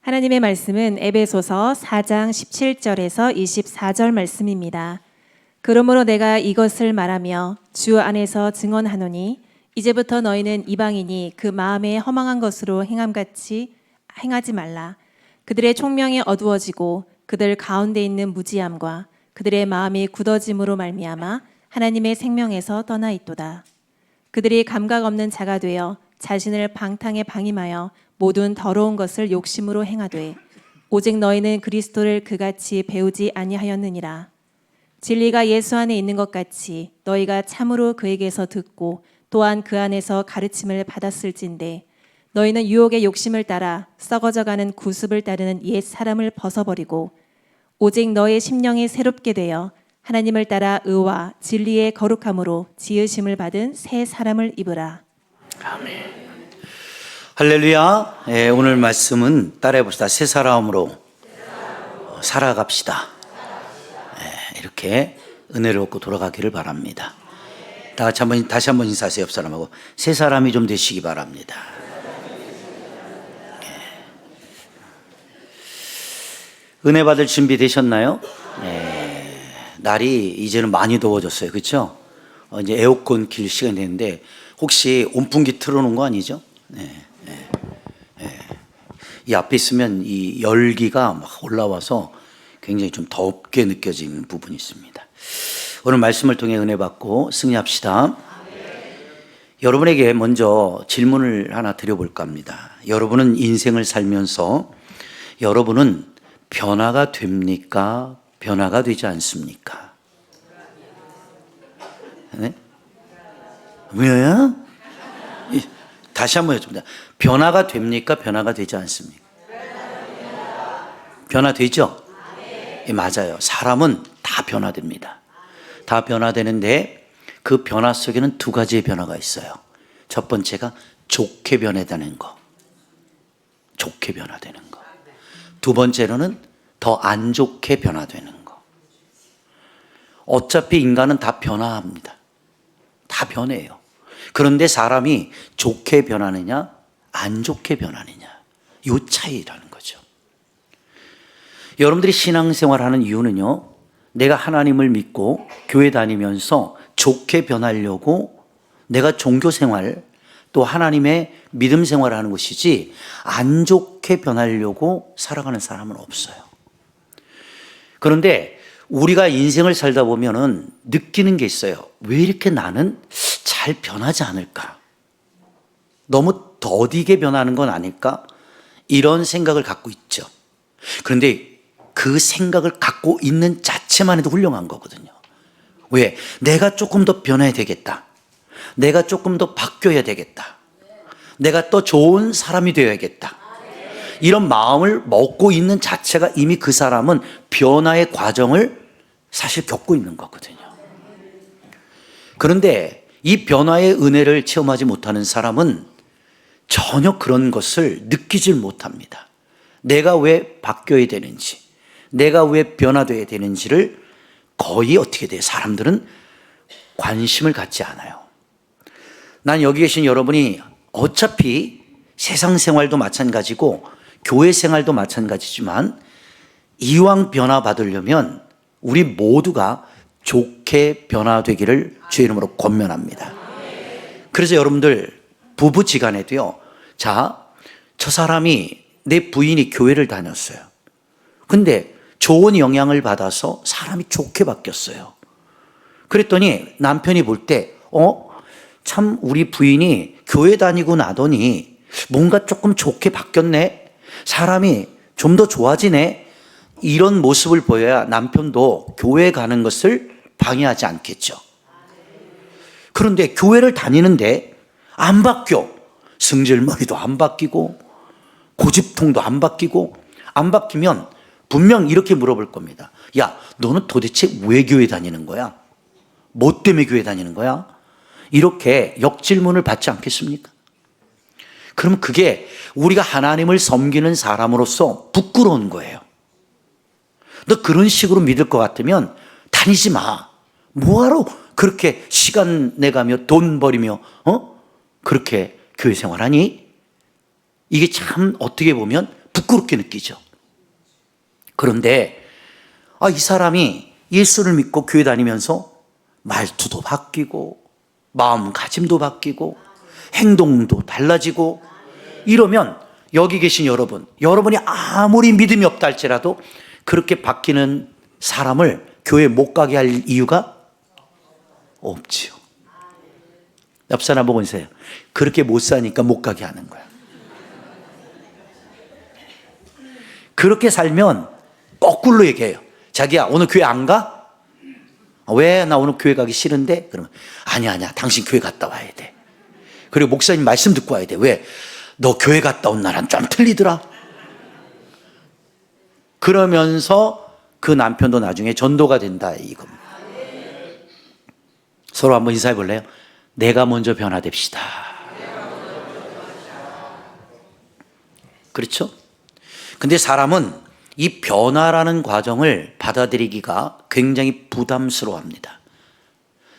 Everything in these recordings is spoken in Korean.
하나님의 말씀은 에베소서 4장 17절에서 24절 말씀입니다. 그러므로 내가 이것을 말하며 주 안에서 증언하노니 이제부터 너희는 이방인이 그 마음에 허망한 것으로 행함같이 행하지 말라. 그들의 총명이 어두워지고 그들 가운데 있는 무지함과 그들의 마음이 굳어짐으로 말미암아 하나님의 생명에서 떠나 있도다. 그들이 감각 없는 자가 되어 자신을 방탕에 방임하여 모든 더러운 것을 욕심으로 행하되 오직 너희는 그리스도를 그같이 배우지 아니하였느니라. 진리가 예수 안에 있는 것 같이 너희가 참으로 그에게서 듣고 또한 그 안에서 가르침을 받았을진데 너희는 유혹의 욕심을 따라 썩어져가는 구습을 따르는 옛 사람을 벗어버리고 오직 너의 심령이 새롭게 되어 하나님을 따라 의와 진리의 거룩함으로 지으심을 받은 새 사람을 입으라. 아멘. 할렐루야. 오늘 말씀은 따라해 봅시다. 새 사람으로 살아갑시다. 이렇게 은혜를 얻고 돌아가기를 바랍니다. 다 같이 다시 한번 인사하세요. 옆 사람하고. 새 사람이 좀 되시기 바랍니다. 은혜 받을 준비 되셨나요? 날이 이제는 많이 더워졌어요. 그렇죠? 이제 에어컨 킬 시간이 됐는데 혹시 온풍기 틀어놓은 거 아니죠? 이 앞에 있으면 이 열기가 막 올라와서 굉장히 좀 덥게 느껴지는 부분이 있습니다. 오늘 말씀을 통해 은혜 받고 승리합시다. 여러분에게 먼저 질문을 하나 드려볼까 합니다. 여러분은 인생을 살면서 여러분은 변화가 됩니까? 변화가 되지 않습니까? 네? 왜요? 다시 한번 여쭤봅니다. 변화가 됩니까? 변화가 되지 않습니까? 변화되죠? 예, 맞아요. 사람은 다 변화됩니다. 다 변화되는데 그 변화 속에는 두 가지의 변화가 있어요. 첫 번째가 좋게 변화되는 거. 좋게 변화되는 거. 두 번째로는 더 안 좋게 변화되는 거. 어차피 인간은 다 변화합니다. 다 변해요. 그런데 사람이 좋게 변하느냐, 안 좋게 변하느냐, 이 차이라는 거죠. 여러분들이 신앙생활 하는 이유는요, 내가 하나님을 믿고 교회 다니면서 좋게 변하려고 내가 종교생활 또 하나님의 믿음 생활을 하는 것이지 안 좋게 변하려고 살아가는 사람은 없어요. 그런데 우리가 인생을 살다 보면은 느끼는 게 있어요. 왜 이렇게 나는 잘 변하지 않을까? 너무 더디게 변하는 건 아닐까? 이런 생각을 갖고 있죠. 그런데 그 생각을 갖고 있는 자체만 해도 훌륭한 거거든요. 왜? 내가 조금 더 변해야 되겠다. 내가 조금 더 바뀌어야 되겠다. 내가 더 좋은 사람이 되어야겠다. 이런 마음을 먹고 있는 자체가 이미 그 사람은 변화의 과정을 사실 겪고 있는 거거든요. 그런데 이 변화의 은혜를 체험하지 못하는 사람은 전혀 그런 것을 느끼질 못합니다. 내가 왜 바뀌어야 되는지, 내가 왜 변화되어야 되는지를 거의 어떻게 돼요? 사람들은 관심을 갖지 않아요. 난 여기 계신 여러분이 어차피 세상 생활도 마찬가지고 교회 생활도 마찬가지지만 이왕 변화 받으려면 우리 모두가 좋게 변화되기를 주의 이름으로 권면합니다. 그래서 여러분들 부부지간에도요, 자, 저 사람이 내 부인이 교회를 다녔어요. 근데 좋은 영향을 받아서 사람이 좋게 바뀌었어요. 그랬더니 남편이 볼 때, 참 우리 부인이 교회 다니고 나더니 뭔가 조금 좋게 바뀌었네. 사람이 좀 더 좋아지네. 이런 모습을 보여야 남편도 교회 가는 것을 방해하지 않겠죠. 그런데 교회를 다니는데 안 바뀌어. 승질머리도 안 바뀌고 고집통도 안 바뀌고 안 바뀌면 분명 이렇게 물어볼 겁니다. 야, 너는 도대체 왜 교회 다니는 거야? 뭐 때문에 교회 다니는 거야? 이렇게 역질문을 받지 않겠습니까? 그럼 그게 우리가 하나님을 섬기는 사람으로서 부끄러운 거예요. 너 그런 식으로 믿을 것 같으면 다니지 마. 뭐하러 그렇게 시간 내가며 돈 버리며 그렇게 교회 생활하니? 이게 참 어떻게 보면 부끄럽게 느끼죠. 그런데 이 사람이 예수를 믿고 교회 다니면서 말투도 바뀌고 마음가짐도 바뀌고 행동도 달라지고 이러면 여기 계신 여러분이 아무리 믿음이 없다 할지라도 그렇게 바뀌는 사람을 교회 못 가게 할 이유가 없지요. 옆 사람 보고 있어요. 그렇게 못 사니까 못 가게 하는 거야. 그렇게 살면 거꾸로 얘기해요. 자기야, 오늘 교회 안 가? 왜? 나 오늘 교회 가기 싫은데? 그러면 아니야 당신 교회 갔다 와야 돼. 그리고 목사님 말씀 듣고 와야 돼. 왜? 너 교회 갔다 온 나랑 좀 틀리더라. 그러면서 그 남편도 나중에 전도가 된다 이겁니다. 서로 한번 인사해 볼래요? 내가 먼저 변화됩시다. 그렇죠? 근데 사람은 이 변화라는 과정을 받아들이기가 굉장히 부담스러워합니다.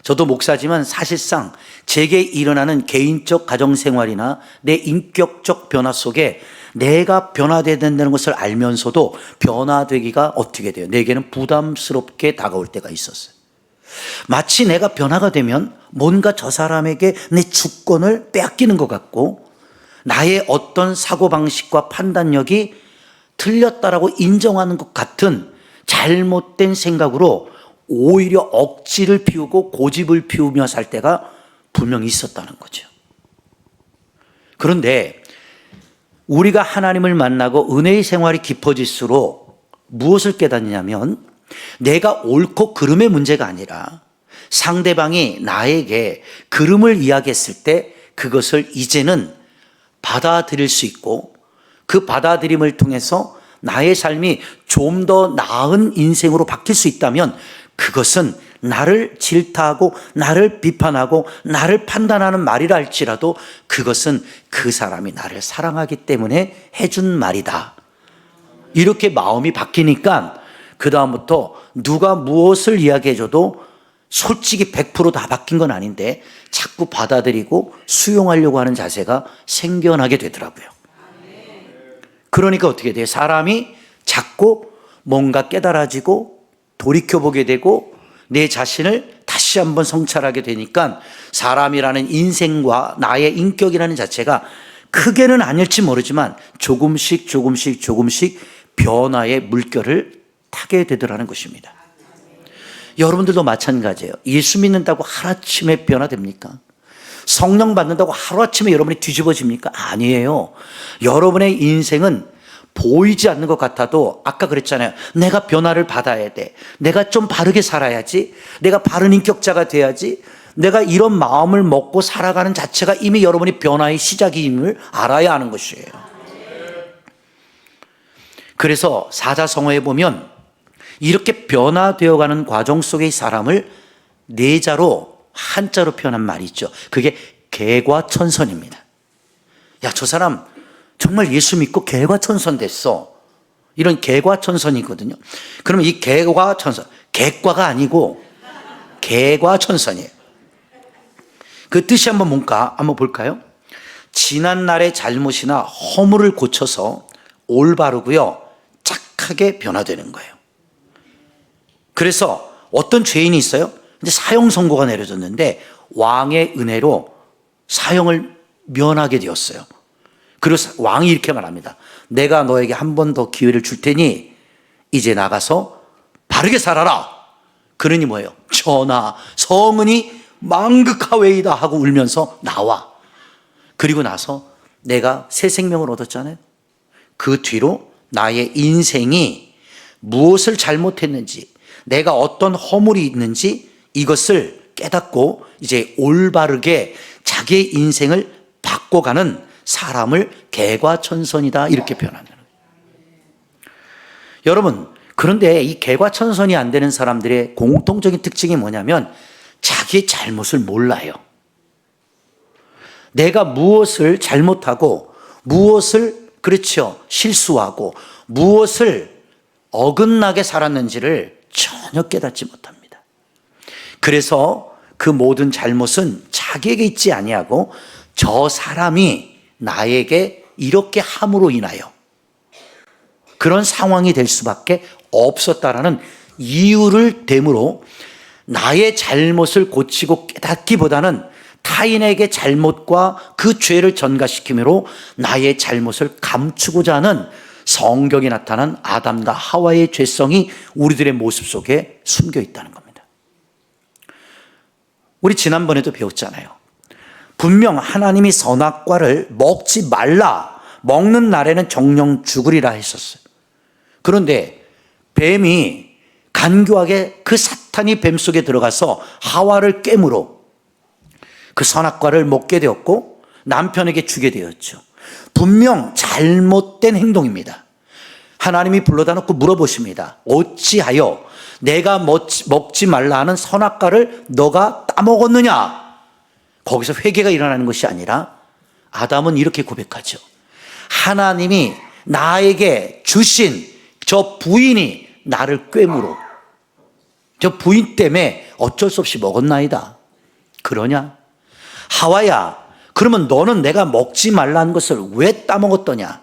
저도 목사지만 사실상 제게 일어나는 개인적 가정생활이나 내 인격적 변화 속에 내가 변화돼야 된다는 것을 알면서도 변화되기가 어떻게 돼요? 내게는 부담스럽게 다가올 때가 있었어요. 마치 내가 변화가 되면 뭔가 저 사람에게 내 주권을 빼앗기는 것 같고 나의 어떤 사고방식과 판단력이 틀렸다라고 인정하는 것 같은 잘못된 생각으로 오히려 억지를 피우고 고집을 피우며 살 때가 분명히 있었다는 거죠. 그런데 우리가 하나님을 만나고 은혜의 생활이 깊어질수록 무엇을 깨닫냐면 내가 옳고 그름의 문제가 아니라 상대방이 나에게 그름을 이야기했을 때 그것을 이제는 받아들일 수 있고 그 받아들임을 통해서 나의 삶이 좀 더 나은 인생으로 바뀔 수 있다면 그것은 나를 질타하고 나를 비판하고 나를 판단하는 말이라 할지라도 그것은 그 사람이 나를 사랑하기 때문에 해준 말이다. 이렇게 마음이 바뀌니까 그 다음부터 누가 무엇을 이야기해줘도 솔직히 100%다 바뀐 건 아닌데 자꾸 받아들이고 수용하려고 하는 자세가 생겨나게 되더라고요. 그러니까 어떻게 돼요? 사람이 자꾸 뭔가 깨달아지고 돌이켜보게 되고 내 자신을 다시 한번 성찰하게 되니까 사람이라는 인생과 나의 인격이라는 자체가 크게는 아닐지 모르지만 조금씩 변화의 물결을 타게 되더라는 것입니다. 여러분들도 마찬가지예요. 예수 믿는다고 하루아침에 변화됩니까? 성령 받는다고 하루아침에 여러분이 뒤집어집니까? 아니에요. 여러분의 인생은 보이지 않는 것 같아도 아까 그랬잖아요. 내가 변화를 받아야 돼. 내가 좀 바르게 살아야지. 내가 바른 인격자가 돼야지. 내가 이런 마음을 먹고 살아가는 자체가 이미 여러분이 변화의 시작임을 알아야 하는 것이에요. 그래서 사자성어에 보면 이렇게 변화되어가는 과정 속의 사람을 네자로 한자로 표현한 말이 있죠. 그게 개과천선입니다. 야, 저 사람 정말 예수 믿고 개과천선 됐어. 이런 개과천선이거든요. 그러면 이 개과천선, 개과가 아니고 개과천선이에요. 그 뜻이 한번 볼까요? 지난 날의 잘못이나 허물을 고쳐서 올바르고요, 착하게 변화되는 거예요. 그래서 어떤 죄인이 있어요. 이제 사형 선고가 내려졌는데 왕의 은혜로 사형을 면하게 되었어요. 그리고 왕이 이렇게 말합니다. 내가 너에게 한 번 더 기회를 줄 테니 이제 나가서 바르게 살아라. 그러니 뭐예요? 전하, 성은이 망극하웨이다 하고 울면서 나와. 그리고 나서 내가 새 생명을 얻었잖아요. 그 뒤로 나의 인생이 무엇을 잘못했는지, 내가 어떤 허물이 있는지 이것을 깨닫고 이제 올바르게 자기의 인생을 바꿔가는 사람을 개과천선이다 이렇게 표현합니다. 여러분, 그런데 이 개과천선이 안 되는 사람들의 공통적인 특징이 뭐냐면 자기의 잘못을 몰라요. 내가 무엇을 잘못하고 무엇을 그렇죠 실수하고 무엇을 어긋나게 살았는지를 전혀 깨닫지 못합니다. 그래서 그 모든 잘못은 자기에게 있지 아니하고 저 사람이 나에게 이렇게 함으로 인하여 그런 상황이 될 수밖에 없었다라는 이유를 댐으로 나의 잘못을 고치고 깨닫기보다는 타인에게 잘못과 그 죄를 전가시키므로 나의 잘못을 감추고자 하는 성경에 나타난 아담과 하와의 죄성이 우리들의 모습 속에 숨겨 있다는 겁니다. 우리 지난번에도 배웠잖아요. 분명 하나님이 선악과를 먹지 말라, 먹는 날에는 정령 죽으리라 했었어요. 그런데 뱀이 간교하게 그 사탄이 뱀 속에 들어가서 하와를 깨물어 그 선악과를 먹게 되었고 남편에게 주게 되었죠. 분명 잘못된 행동입니다. 하나님이 불러다 놓고 물어보십니다. 어찌하여 내가 먹지 말라 하는 선악과를 너가 따먹었느냐? 거기서 회개가 일어나는 것이 아니라 아담은 이렇게 고백하죠. 하나님이 나에게 주신 저 부인이 나를 꿰물어 저 부인 때문에 어쩔 수 없이 먹었나이다. 그러냐? 하와야, 그러면 너는 내가 먹지 말라는 것을 왜 따먹었더냐?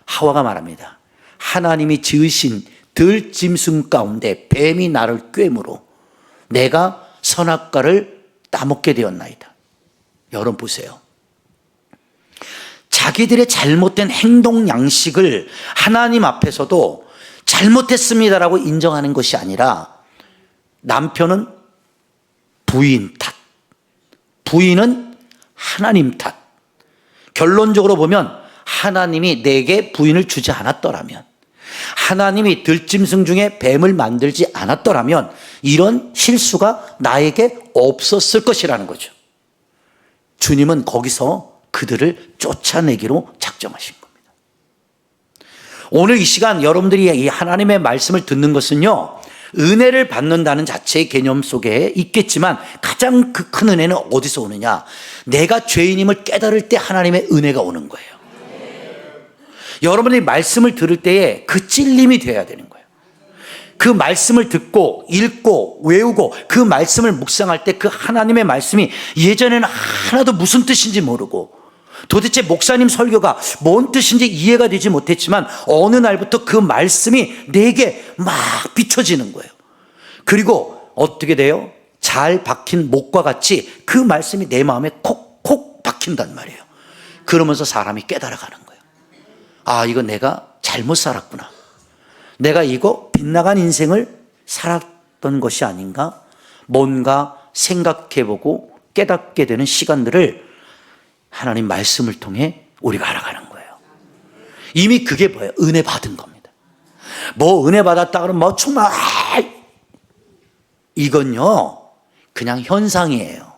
하와가 말합니다. 하나님이 지으신 들짐승 가운데 뱀이 나를 꿰물어 내가 선악과를 따먹게 되었나이다. 여러분 보세요. 자기들의 잘못된 행동 양식을 하나님 앞에서도 잘못했습니다라고 인정하는 것이 아니라 남편은 부인 탓, 부인은 하나님 탓. 결론적으로 보면 하나님이 내게 부인을 주지 않았더라면, 하나님이 들짐승 중에 뱀을 만들지 않았더라면 이런 실수가 나에게 없었을 것이라는 거죠. 주님은 거기서 그들을 쫓아내기로 작정하신 겁니다. 오늘 이 시간 여러분들이 이 하나님의 말씀을 듣는 것은요, 은혜를 받는다는 자체의 개념 속에 있겠지만 가장 그 큰 은혜는 어디서 오느냐? 내가 죄인임을 깨달을 때 하나님의 은혜가 오는 거예요. 여러분들이 말씀을 들을 때에 그 찔림이 돼야 되는 거예요. 그 말씀을 듣고 읽고 외우고 그 말씀을 묵상할 때 그 하나님의 말씀이 예전에는 하나도 무슨 뜻인지 모르고 도대체 목사님 설교가 뭔 뜻인지 이해가 되지 못했지만 어느 날부터 그 말씀이 내게 막 비춰지는 거예요. 그리고 어떻게 돼요? 잘 박힌 목과 같이 그 말씀이 내 마음에 콕콕 박힌단 말이에요. 그러면서 사람이 깨달아가는 거예요. 아, 이거 내가 잘못 살았구나. 내가 이거 빗나간 인생을 살았던 것이 아닌가? 뭔가 생각해보고 깨닫게 되는 시간들을 하나님 말씀을 통해 우리가 알아가는 거예요. 이미 그게 뭐예요? 은혜 받은 겁니다. 뭐 은혜 받았다 그러면 뭐 정말 이건요 그냥 현상이에요.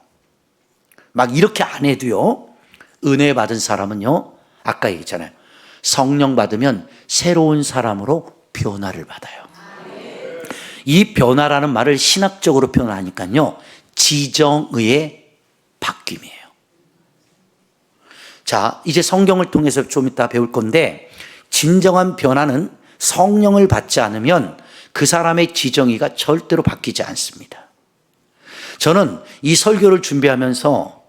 막 이렇게 안 해도요, 은혜 받은 사람은요, 아까 얘기했잖아요, 성령 받으면 새로운 사람으로 변화를 받아요. 이 변화라는 말을 신학적으로 표현하니까요, 지정의의 바뀜이에요. 자, 이제 성경을 통해서 좀 이따 배울 건데, 진정한 변화는 성령을 받지 않으면 그 사람의 지정의가 절대로 바뀌지 않습니다. 저는 이 설교를 준비하면서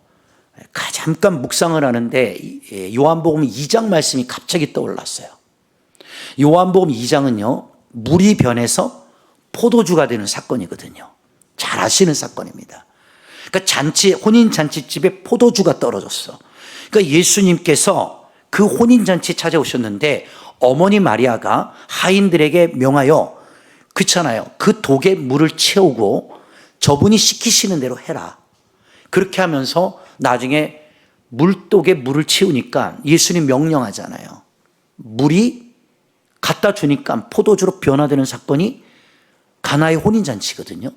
잠깐 묵상을 하는데 요한복음 2장 말씀이 갑자기 떠올랐어요. 요한복음 2장은요, 물이 변해서 포도주가 되는 사건이거든요. 잘 아시는 사건입니다. 그러니까 혼인잔치집에 포도주가 떨어졌어. 그러니까 예수님께서 그 혼인잔치에 찾아오셨는데 어머니 마리아가 하인들에게 명하여, 그렇잖아요, 그 독에 물을 채우고 저분이 시키시는 대로 해라. 그렇게 하면서 나중에 물독에 물을 채우니까 예수님 명령하잖아요. 물이 갖다 주니까 포도주로 변화되는 사건이 가나의 혼인잔치거든요.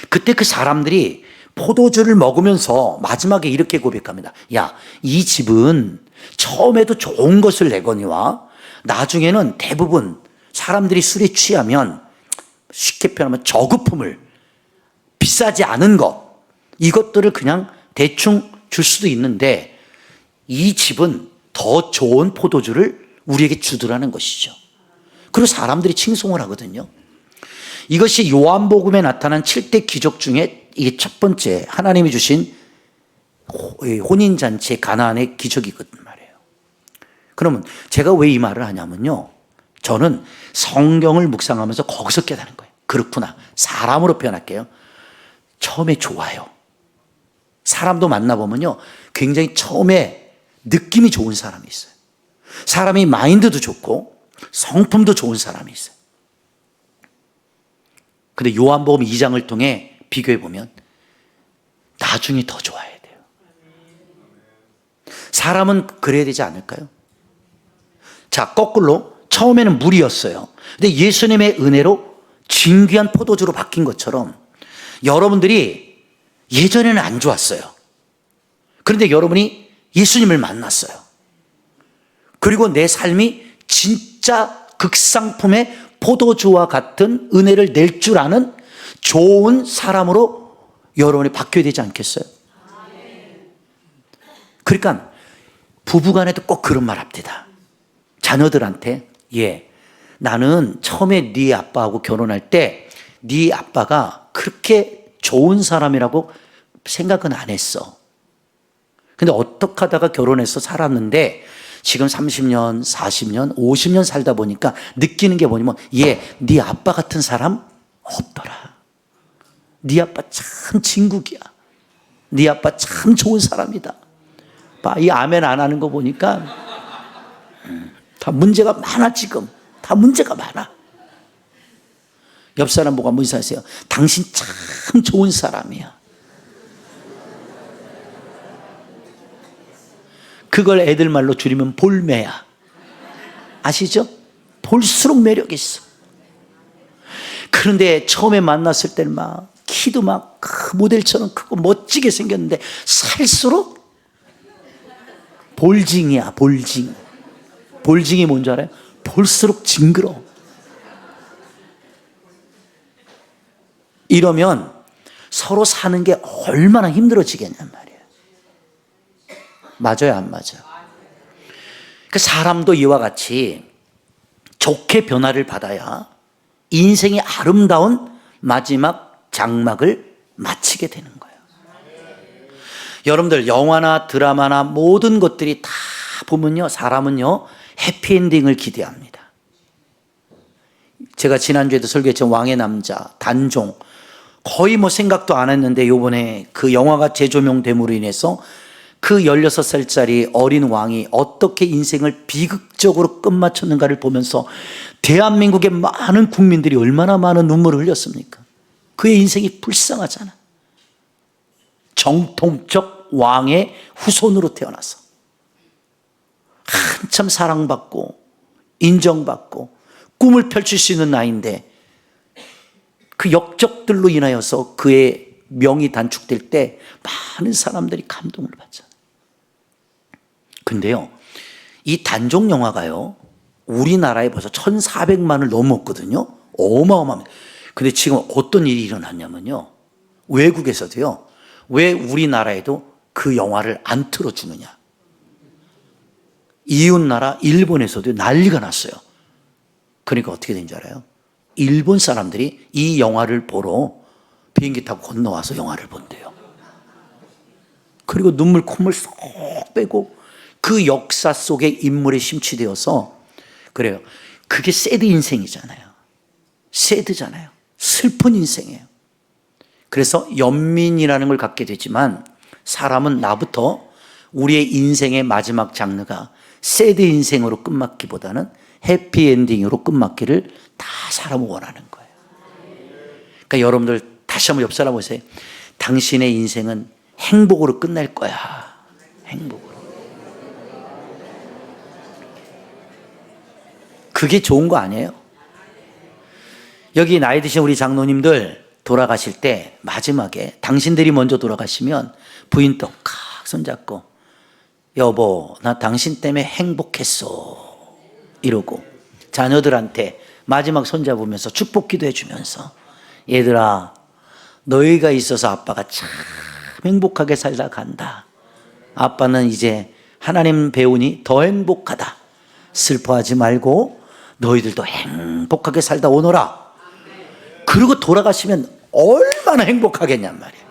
그때 그 사람들이 포도주를 먹으면서 마지막에 이렇게 고백합니다. 야, 이 집은 처음에도 좋은 것을 내거니와 나중에는 대부분 사람들이 술에 취하면, 쉽게 표현하면 저급품을, 비싸지 않은 것, 이것들을 그냥 대충 줄 수도 있는데 이 집은 더 좋은 포도주를 우리에게 주더라는 것이죠. 그리고 사람들이 칭송을 하거든요. 이것이 요한복음에 나타난 7대 기적 중에 이게 첫 번째, 하나님이 주신 혼인잔치의 가나안의 기적이거든 말이에요. 그러면 제가 왜 이 말을 하냐면요, 저는 성경을 묵상하면서 거기서 깨닫는 거예요. 그렇구나. 사람으로 표현할게요. 처음에 좋아요. 사람도 만나보면요, 굉장히 처음에 느낌이 좋은 사람이 있어요. 사람이 마인드도 좋고 성품도 좋은 사람이 있어요. 근데 요한복음 2장을 통해 비교해 보면 나중에 더 좋아야 돼요. 사람은 그래야 되지 않을까요? 자, 거꾸로 처음에는 물이었어요. 근데 예수님의 은혜로 진귀한 포도주로 바뀐 것처럼 여러분들이 예전에는 안 좋았어요. 그런데 여러분이 예수님을 만났어요. 그리고 내 삶이 진짜 극상품의 포도주와 같은 은혜를 낼 줄 아는 좋은 사람으로 여러분이 바뀌어야 되지 않겠어요? 그러니까 부부간에도 꼭 그런 말 합니다. 자녀들한테, 나는 처음에 네 아빠하고 결혼할 때 네 아빠가 그렇게 좋은 사람이라고 생각은 안 했어. 근데 어떻게 하다가 결혼해서 살았는데 지금 30년, 40년, 50년 살다 보니까 느끼는 게 뭐냐면, 네 아빠 같은 사람 없더라. 네 아빠 참 진국이야. 네 아빠 참 좋은 사람이다. 이 아멘 안 하는 거 보니까 다 문제가 많아. 지금 다 문제가 많아. 옆 사람 보고 한번 인사하세요. 당신 참 좋은 사람이야. 그걸 애들 말로 줄이면 볼매야. 아시죠? 볼수록 매력 있어. 그런데 처음에 만났을 때는 막 키도 막 모델처럼 크고 멋지게 생겼는데 살수록 볼징이야. 볼징. 볼징이 뭔지 알아요? 볼수록 징그러워. 이러면 서로 사는 게 얼마나 힘들어지겠냔 말이에요. 맞아요, 안 맞아요? 그 사람도 이와 같이 좋게 변화를 받아야 인생의 아름다운 마지막 장막을 마치게 되는 거예요. 여러분들 영화나 드라마나 모든 것들이 다 보면요, 사람은요 해피엔딩을 기대합니다. 제가 지난주에도 설교했던 왕의 남자, 단종, 거의 생각도 안 했는데 요번에 그 영화가 재조명됨으로 인해서 그 16살짜리 어린 왕이 어떻게 인생을 비극적으로 끝마쳤는가를 보면서 대한민국의 많은 국민들이 얼마나 많은 눈물을 흘렸습니까? 그의 인생이 불쌍하잖아. 정통적 왕의 후손으로 태어나서 한참 사랑받고 인정받고 꿈을 펼칠 수 있는 나이인데 그 역적들로 인하여서 그의 명이 단축될 때 많은 사람들이 감동을 받잖아요. 근데요, 이 단종 영화가요, 우리나라에 벌써 1,400만을 넘었거든요. 어마어마합니다. 근데 지금 어떤 일이 일어났냐면요, 외국에서도요, 왜 우리나라에도 그 영화를 안 틀어주느냐. 이웃나라 일본에서도 난리가 났어요. 그러니까 어떻게 된 줄 알아요? 일본 사람들이 이 영화를 보러 비행기 타고 건너와서 영화를 본대요. 그리고 눈물 콧물 쏙 빼고 그 역사 속의 인물에 심취되어서 그래요. 그게 새드 인생이잖아요. 새드잖아요. 슬픈 인생이에요. 그래서 연민이라는 걸 갖게 되지만 사람은 나부터 우리의 인생의 마지막 장르가 새드 인생으로 끝맞기보다는 해피엔딩으로 끝맞기를 다 사람은 원하는 거예요. 그러니까 여러분들 다시 한번 옆 사람 보세요. 당신의 인생은 행복으로 끝날 거야. 행복으로. 그게 좋은 거 아니에요? 여기 나이 드신 우리 장로님들 돌아가실 때 마지막에 당신들이 먼저 돌아가시면 부인 떡 손잡고 여보 나 당신 때문에 행복했어 이러고 자녀들한테 마지막 손잡으면서 축복기도 해주면서 얘들아 너희가 있어서 아빠가 참 행복하게 살다 간다. 아빠는 이제 하나님 배우니 더 행복하다. 슬퍼하지 말고 너희들도 행복하게 살다 오너라. 그리고 돌아가시면 얼마나 행복하겠냔 말이에요.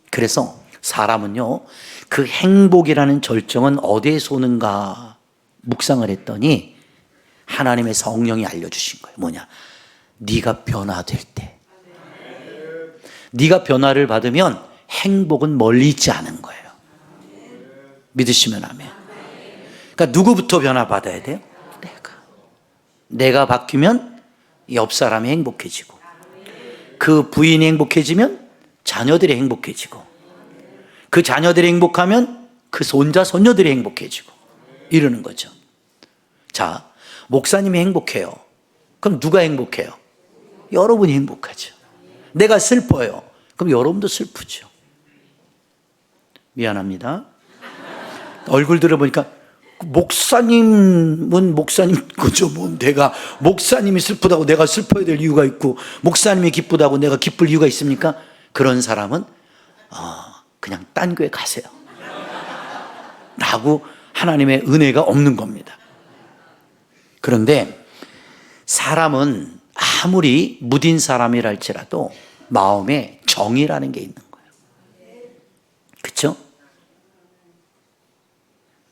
그래서 사람은요 그 행복이라는 절정은 어디에서 오는가 묵상을 했더니 하나님의 성령이 알려주신 거예요. 뭐냐? 네가 변화될 때, 네가 변화를 받으면 행복은 멀리 있지 않은 거예요. 믿으시면 아멘. 그러니까 누구부터 변화 받아야 돼요? 내가 바뀌면 옆 사람이 행복해지고, 그 부인이 행복해지면 자녀들이 행복해지고, 그 자녀들이 행복하면 그 손자 손녀들이 행복해지고, 이러는 거죠. 자, 목사님이 행복해요. 그럼 누가 행복해요? 여러분이 행복하죠. 내가 슬퍼요. 그럼 여러분도 슬프죠. 미안합니다. 얼굴 들어보니까 목사님은 목사님 거죠. 뭐 내가 목사님이 슬프다고 내가 슬퍼야 될 이유가 있고, 목사님이 기쁘다고 내가 기쁠 이유가 있습니까? 그런 사람은 그냥 딴 교회 가세요 라고 하나님의 은혜가 없는 겁니다. 그런데 사람은 아무리 무딘 사람이라 할지라도 마음에 정이라는 게 있는 거예요. 그렇죠?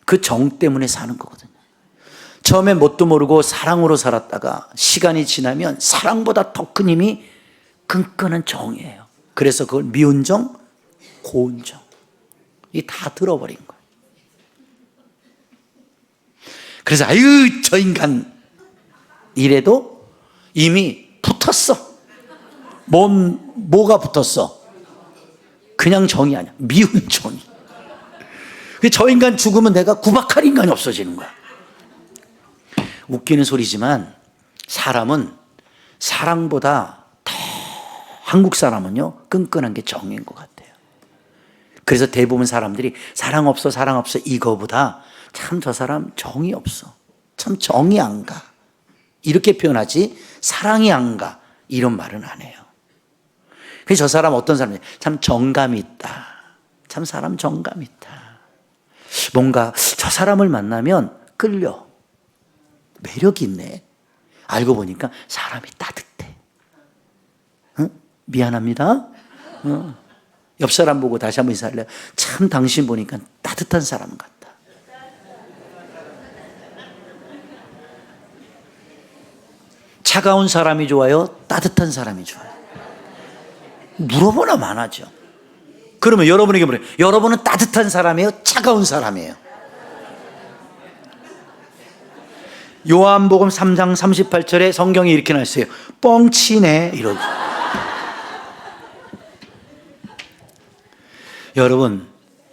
그 정 때문에 사는 거거든요. 처음에 뭣도 모르고 사랑으로 살았다가 시간이 지나면 사랑보다 더 큰 힘이 끈끈한 정이에요. 그래서 그걸 미운 정, 고운 정, 이 다 들어버린 거예요. 그래서 아유 저 인간 이래도 이미 붙었어. 뭐가 붙었어? 그냥 정이 아니야. 미운 정이. 저 인간 죽으면 내가 구박할 인간이 없어지는 거야. 웃기는 소리지만 사람은 사랑보다 더, 한국 사람은요 끈끈한 게 정인 것 같아요. 그래서 대부분 사람들이 사랑 없어 사랑 없어 이거보다 참 저 사람 정이 없어, 참 정이 안 가, 이렇게 표현하지 사랑이 안 가 이런 말은 안 해요. 그래서 저 사람 어떤 사람이냐, 참 정감이 있다, 참 사람 정감 있다, 뭔가 저 사람을 만나면 끌려, 매력이 있네. 알고 보니까 사람이 따뜻해. 응? 미안합니다. 옆 사람 보고 다시 한번 인사할래요? 참 당신 보니까 따뜻한 사람 같다. 차가운 사람이 좋아요? 따뜻한 사람이 좋아요? 물어보나 마나죠. 그러면 여러분에게 물어요. 여러분은 따뜻한 사람이에요? 차가운 사람이에요? 요한복음 3장 38절에 성경이 이렇게 나왔어요. 뻥치네 이러고. 여러분,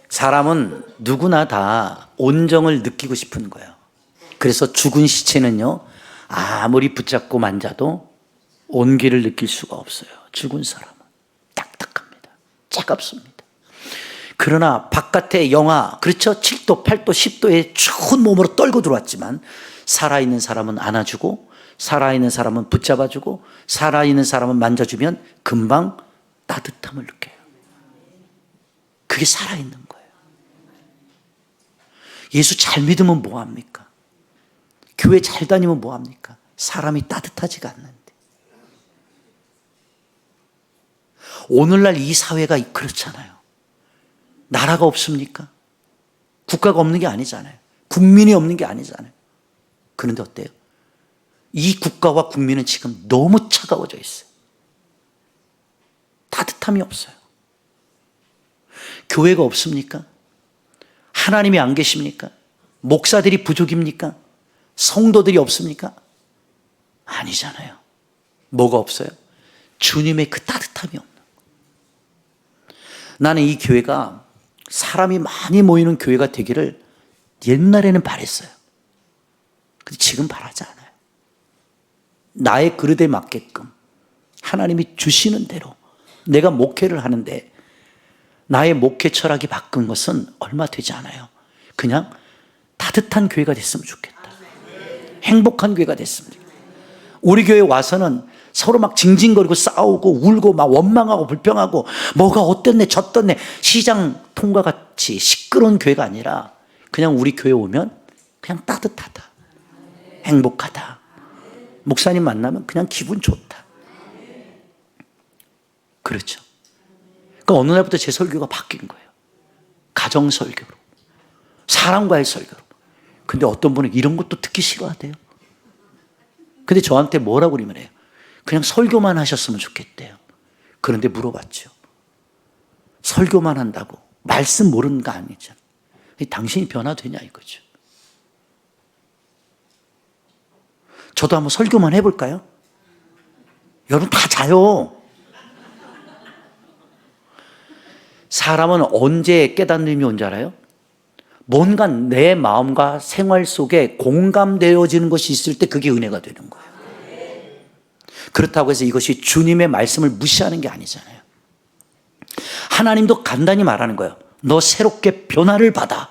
사람은 누구나 다 온정을 느끼고 싶은 거예요. 그래서 죽은 시체는요 아무리 붙잡고 만져도 온기를 느낄 수가 없어요. 죽은 사람은 딱딱합니다. 차갑습니다. 그러나 바깥의 영하 그렇죠 7도 8도 10도의 추운 몸으로 떨고 들어왔지만 살아있는 사람은 안아주고, 살아있는 사람은 붙잡아주고, 살아있는 사람은 만져주면 금방 따뜻함을 느껴요. 그게 살아있는 거예요. 예수 잘 믿으면 뭐합니까? 교회 잘 다니면 뭐합니까? 사람이 따뜻하지가 않는데. 오늘날 이 사회가 그렇잖아요. 나라가 없습니까? 국가가 없는 게 아니잖아요. 국민이 없는 게 아니잖아요. 그런데 어때요? 이 국가와 국민은 지금 너무 차가워져 있어요. 따뜻함이 없어요. 교회가 없습니까? 하나님이 안 계십니까? 목사들이 부족입니까? 성도들이 없습니까? 아니잖아요. 뭐가 없어요? 주님의 그 따뜻함이 없는 거예요. 나는 이 교회가 사람이 많이 모이는 교회가 되기를 옛날에는 바랬어요. 근데 지금 바라지 않아요. 나의 그릇에 맞게끔 하나님이 주시는 대로 내가 목회를 하는데 나의 목회 철학이 바뀐 것은 얼마 되지 않아요. 그냥 따뜻한 교회가 됐으면 좋겠다. 행복한 교회가 됐으면 좋겠다. 우리 교회 와서는 서로 막 징징거리고 싸우고 울고 막 원망하고 불평하고 뭐가 어땠네 저떴네 시장 통과 같이 시끄러운 교회가 아니라 그냥 우리 교회 오면 그냥 따뜻하다, 행복하다, 목사님 만나면 그냥 기분 좋다. 그렇죠. 그러니까 어느 날부터 제 설교가 바뀐 거예요. 가정 설교로, 사랑과의 설교로. 근데 어떤 분은 이런 것도 듣기 싫어하대요. 근데 저한테 뭐라고 그러면 해요? 그냥 설교만 하셨으면 좋겠대요. 그런데 물어봤죠. 설교만 한다고 말씀 모르는 거 아니잖아. 당신이 변화되냐 이거죠. 저도 한번 설교만 해볼까요? 여러분 다 자요. 사람은 언제 깨닫는 힘이 온지 알아요? 뭔가 내 마음과 생활 속에 공감되어지는 것이 있을 때 그게 은혜가 되는 거예요. 그렇다고 해서 이것이 주님의 말씀을 무시하는 게 아니잖아요. 하나님도 간단히 말하는 거예요. 너 새롭게 변화를 받아.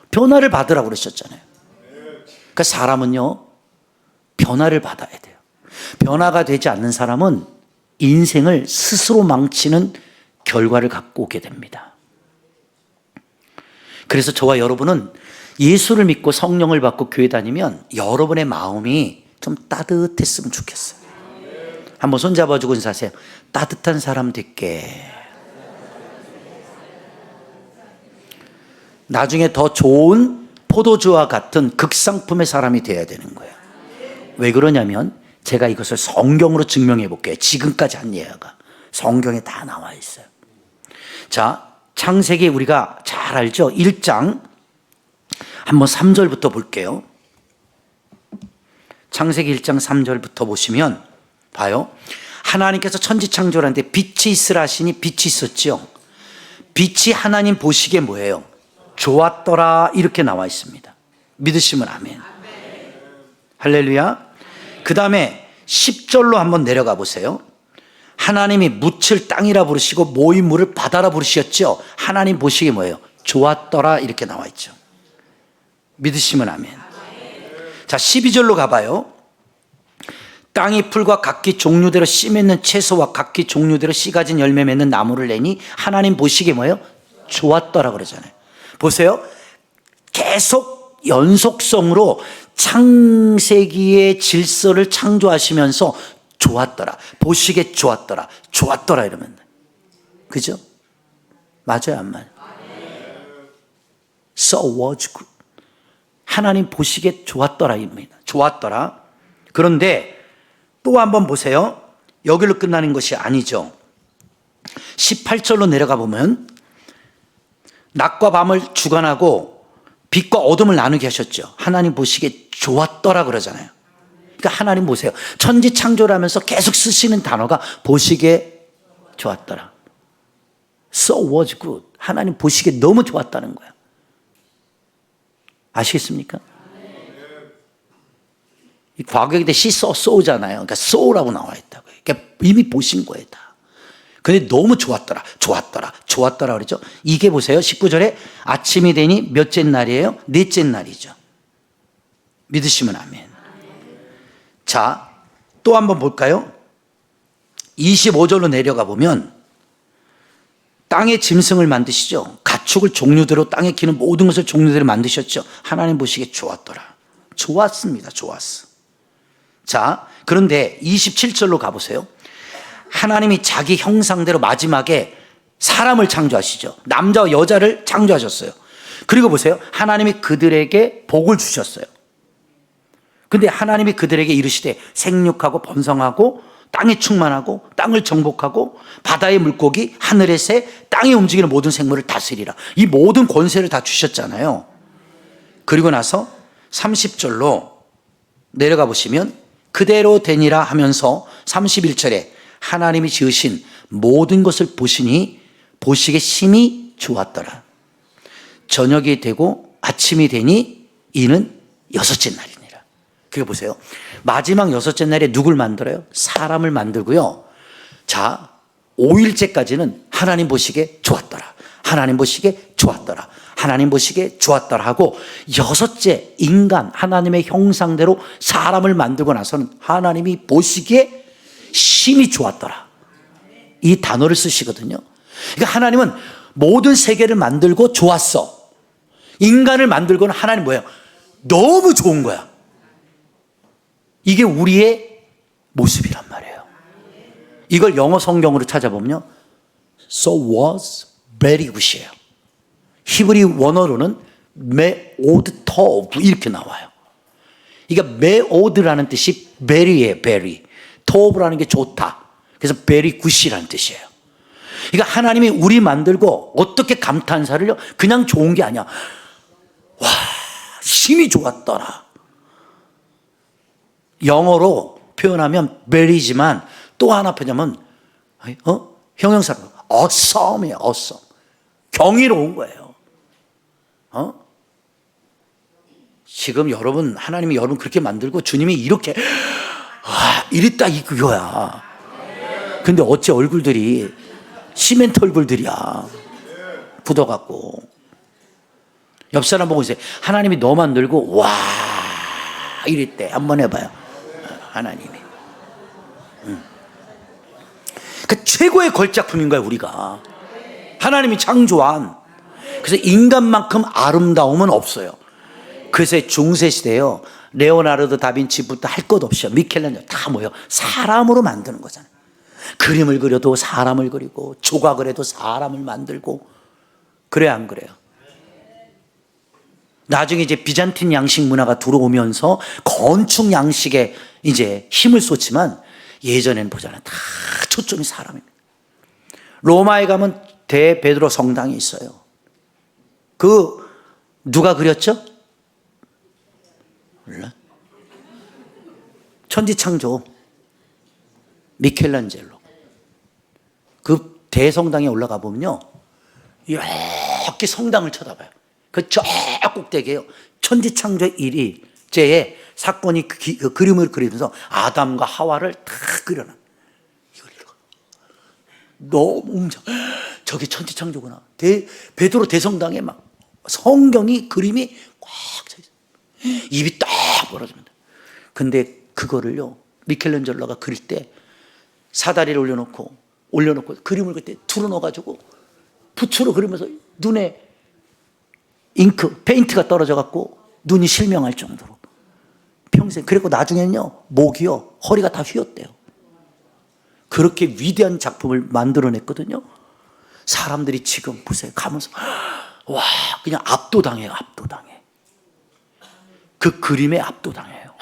변화를 받으라고 그러셨잖아요. 그러니까 사람은요, 변화를 받아야 돼요. 변화가 되지 않는 사람은 인생을 스스로 망치는 결과를 갖고 오게 됩니다. 그래서 저와 여러분은 예수를 믿고 성령을 받고 교회 다니면 여러분의 마음이 좀 따뜻했으면 좋겠어요. 한번 손잡아주고 인사하세요. 따뜻한 사람 될게. 나중에 더 좋은 포도주와 같은 극상품의 사람이 되어야 되는 거예요. 왜 그러냐면 제가 이것을 성경으로 증명해 볼게요. 지금까지 한 예화가 성경에 다 나와 있어요. 자, 창세기 우리가 잘 알죠? 1장 한번 3절부터 볼게요. 창세기 1장 3절부터 보시면 봐요. 하나님께서 천지 창조하는데 빛이 있으라 하시니 빛이 있었죠. 빛이 하나님 보시기에 뭐예요? 좋았더라 이렇게 나와 있습니다. 믿으시면 아멘. 할렐루야. 그 다음에 10절로 한번 내려가 보세요. 하나님이 묻힐 땅이라 부르시고 모인 물을 바다라 부르셨죠. 하나님 보시기에 뭐예요? 좋았더라 이렇게 나와 있죠. 믿으시면 아멘. 자, 12절로 가봐요. 땅이 풀과 각기 종류대로 씨 맺는 채소와 각기 종류대로 씨 가진 열매 맺는 나무를 내니 하나님 보시기에 뭐예요? 좋았더라 그러잖아요. 보세요. 계속 연속성으로 창세기의 질서를 창조하시면서 좋았더라, 보시기에 좋았더라, 좋았더라 이러면 돼. 그죠? 맞아요, 안 맞아요? So was good. 하나님 보시기에 좋았더라입니다. 좋았더라. 그런데 또 한번 보세요. 여기로 끝나는 것이 아니죠. 18절로 내려가 보면 낮과 밤을 주관하고 빛과 어둠을 나누게 하셨죠. 하나님 보시기에 좋았더라 그러잖아요. 그러니까 하나님 보세요. 천지 창조를 하면서 계속 쓰시는 단어가 보시기에 좋았더라. So was good. 하나님 보시기에 너무 좋았다는 거야. 아시겠습니까? 이 과거에 시 so잖아요. 그러니까 so라고 나와 있다고요. 그러니까 이미 보신 거예요, 다. 근데 너무 좋았더라, 좋았더라, 좋았더라 그러죠. 이게 보세요. 19절에 아침이 되니 몇째 날이에요? 넷째 날이죠. 믿으시면 아멘. 자, 또 한번 볼까요? 25절로 내려가 보면 땅의 짐승을 만드시죠. 가축을 종류대로 땅에 기는 모든 것을 종류대로 만드셨죠. 하나님 보시기에 좋았더라. 좋았습니다. 좋았어. 자, 그런데 27절로 가보세요. 하나님이 자기 형상대로 마지막에 사람을 창조하시죠. 남자와 여자를 창조하셨어요. 그리고 보세요. 하나님이 그들에게 복을 주셨어요. 근데 하나님이 그들에게 이르시되 생육하고 번성하고 땅에 충만하고 땅을 정복하고 바다의 물고기, 하늘의 새, 땅에 움직이는 모든 생물을 다스리라. 이 모든 권세를 다 주셨잖아요. 그리고 나서 30절로 내려가 보시면 그대로 되니라 하면서 31절에 하나님이 지으신 모든 것을 보시니 보시기에 심히 좋았더라. 저녁이 되고 아침이 되니 이는 여섯째 날이니라. 그게 보세요. 마지막 여섯째 날에 누굴 만들어요? 사람을 만들고요. 자, 5일째까지는 하나님 보시기에 좋았더라. 하나님 보시기에 좋았더라. 하나님 보시기에 좋았더라 하고 여섯째 인간 하나님의 형상대로 사람을 만들고 나서는 하나님이 보시기에 심히 좋았더라. 이 단어를 쓰시거든요. 그러니까 하나님은 모든 세계를 만들고 좋았어. 인간을 만들고는 하나님 뭐예요? 너무 좋은 거야. 이게 우리의 모습이란 말이에요. 이걸 영어 성경으로 찾아보면요. So was very good이에요. 히브리 원어로는 메오드 토브 이렇게 나와요. 이게 메오드라는 뜻이 베리예요, 베리. 토브라는 게 좋다. 그래서 베리 굿이라는 뜻이에요. 그러니까 하나님이 우리 만들고 어떻게 감탄사를요? 그냥 좋은 게 아니야. 와, 힘이 좋았더라. 영어로 표현하면 very지만 또 하나 표현하면 형용사로 awesome이에요. awesome. 경이로운 거예요. 지금 여러분, 하나님이 여러분 그렇게 만들고 주님이 이렇게 이랬다 이거야. 근데 어째 얼굴들이 시멘트 얼굴들이야. 굳어갖고. 옆 사람 보고 있어요. 하나님이 너 만들고 와 이랬대. 한번 해봐요. 하나님이. 그 최고의 걸작품인 거야 우리가. 하나님이 창조한. 그래서 인간만큼 아름다움은 없어요. 그래서 중세 시대에요, 레오나르도 다빈치부터 할 것 없이 미켈란젤로 다 모여 사람으로 만드는 거잖아요. 그림을 그려도 사람을 그리고 조각을 해도 사람을 만들고. 그래야 안 그래요? 나중에 이제 비잔틴 양식 문화가 들어오면서 건축 양식에 이제 힘을 쏟지만 예전에는 보잖아요. 다 초점이 사람입니다. 로마에 가면 대베드로 성당이 있어요. 그 누가 그렸죠? 몰라? 천지창조 미켈란젤로. 그 대성당에 올라가 보면요, 이렇게 성당을 쳐다봐요. 그 저 꼭대기에요, 천지창조 1일째에 사건이 그 그림을 그리면서 아담과 하와를 다 그려놔. 이걸 읽어. 너무 웅장. 저게 천지창조구나. 베드로 대성당에 막 성경이 그림이 꽉 차 있어요. 입이 딱 벌어집니다. 근데 그거를요, 미켈란젤로가 그릴 때 사다리를 올려놓고 그림을 그때 틀어넣어가지고 붓으로 그리면서 눈에 잉크, 페인트가 떨어져갖고 눈이 실명할 정도로 평생. 그리고 나중에는요, 목이요, 허리가 다 휘었대요. 그렇게 위대한 작품을 만들어냈거든요. 사람들이 지금 보세요, 가면서 와, 그냥 압도당해요. 압도당해. 그 그림에 압도당해요.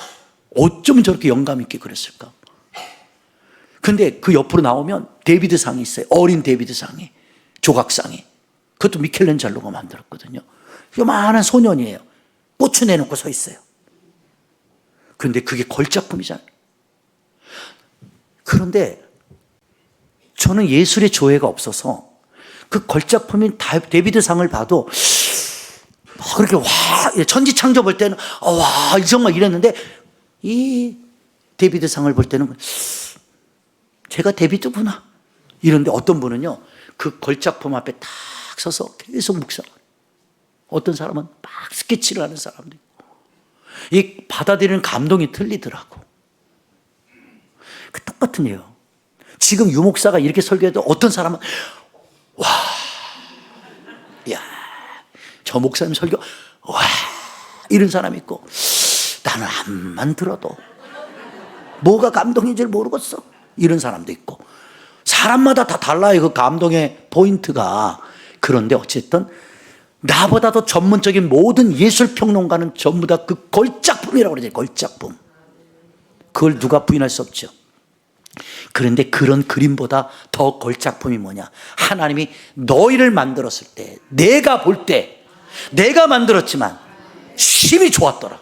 어쩜 저렇게 영감 있게 그렸을까? 근데 그 옆으로 나오면 데비드상이 있어요. 어린 데비드상이, 조각상이. 그것도 미켈란젤로가 만들었거든요. 요만한 소년이에요. 고추 내놓고 서 있어요. 그런데 그게 걸작품이잖아요. 그런데 저는 예술의 조예가 없어서 그 걸작품인 데비드상을 봐도 그렇게 와, 천지창조 볼 때는 와, 정말 이랬는데 이 데비드상을 볼 때는 제가 데비드구나 이런데, 어떤 분은요 그 걸작품 앞에 딱 서서 계속 묵상을. 어떤 사람은 막 스케치를 하는 사람도 있고. 이 받아들이는 감동이 틀리더라고. 그 똑같은 예요. 지금 유목사가 이렇게 설교해도 어떤 사람은 와, 야, 저 목사님 설교 와, 이런 사람이 있고, 나는 암만 들어도 뭐가 감동인지를 모르겠어, 이런 사람도 있고. 사람마다 다 달라요, 그 감동의 포인트가. 그런데 어쨌든 나보다도 전문적인 모든 예술평론가는 전부 다 그 걸작품이라고 그러죠. 걸작품. 그걸 누가 부인할 수 없죠. 그런데 그런 그림보다 더 걸작품이 뭐냐, 하나님이 너희를 만들었을 때, 내가 볼 때, 내가 만들었지만 힘이 좋았더라.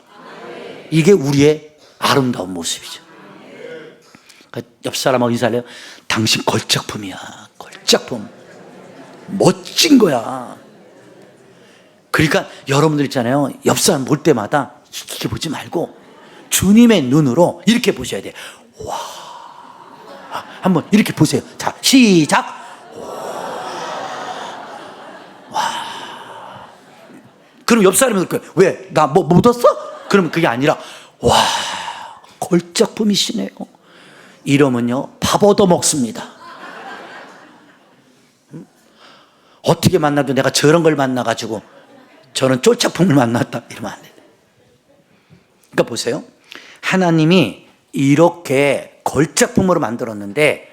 이게 우리의 아름다운 모습이죠. 옆 사람하고 인사해요. 당신 걸작품이야. 걸작품. 멋진 거야. 그러니까 여러분들 있잖아요, 옆 사람 볼 때마다 이렇게 보지 말고 주님의 눈으로 이렇게 보셔야 돼요. 와, 한번 이렇게 보세요. 자, 시작. 와. 그럼 옆 사람이 그럴 거예요. 왜? 나 뭐 묻었어? 그러면 그게 아니라 와, 걸작품이시네요. 이러면요, 밥 얻어 먹습니다. 어떻게 만나도 내가 저런 걸 만나가지고 저는 쫄작품을 만났다 이러면 안 돼요. 그러니까 보세요, 하나님이 이렇게 걸작품으로 만들었는데,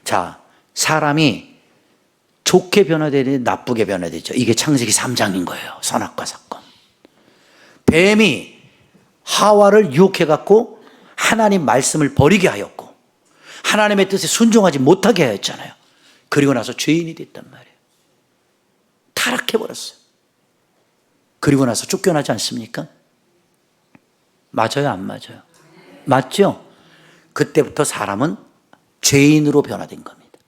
자, 사람이 좋게 변화되는지 나쁘게 변화되죠. 이게 창세기 3장인 거예요. 선악과 사건. 뱀이 하와를 유혹해 갖고 하나님 말씀을 버리게 하였고 하나님의 뜻에 순종하지 못하게 하였잖아요. 그리고 나서 죄인이 됐단 말이에요. 타락해 버렸어요. 그리고 나서 쫓겨나지 않습니까? 맞아요, 안 맞아요? 맞죠? 그때부터 사람은 죄인으로 변화된 겁니다.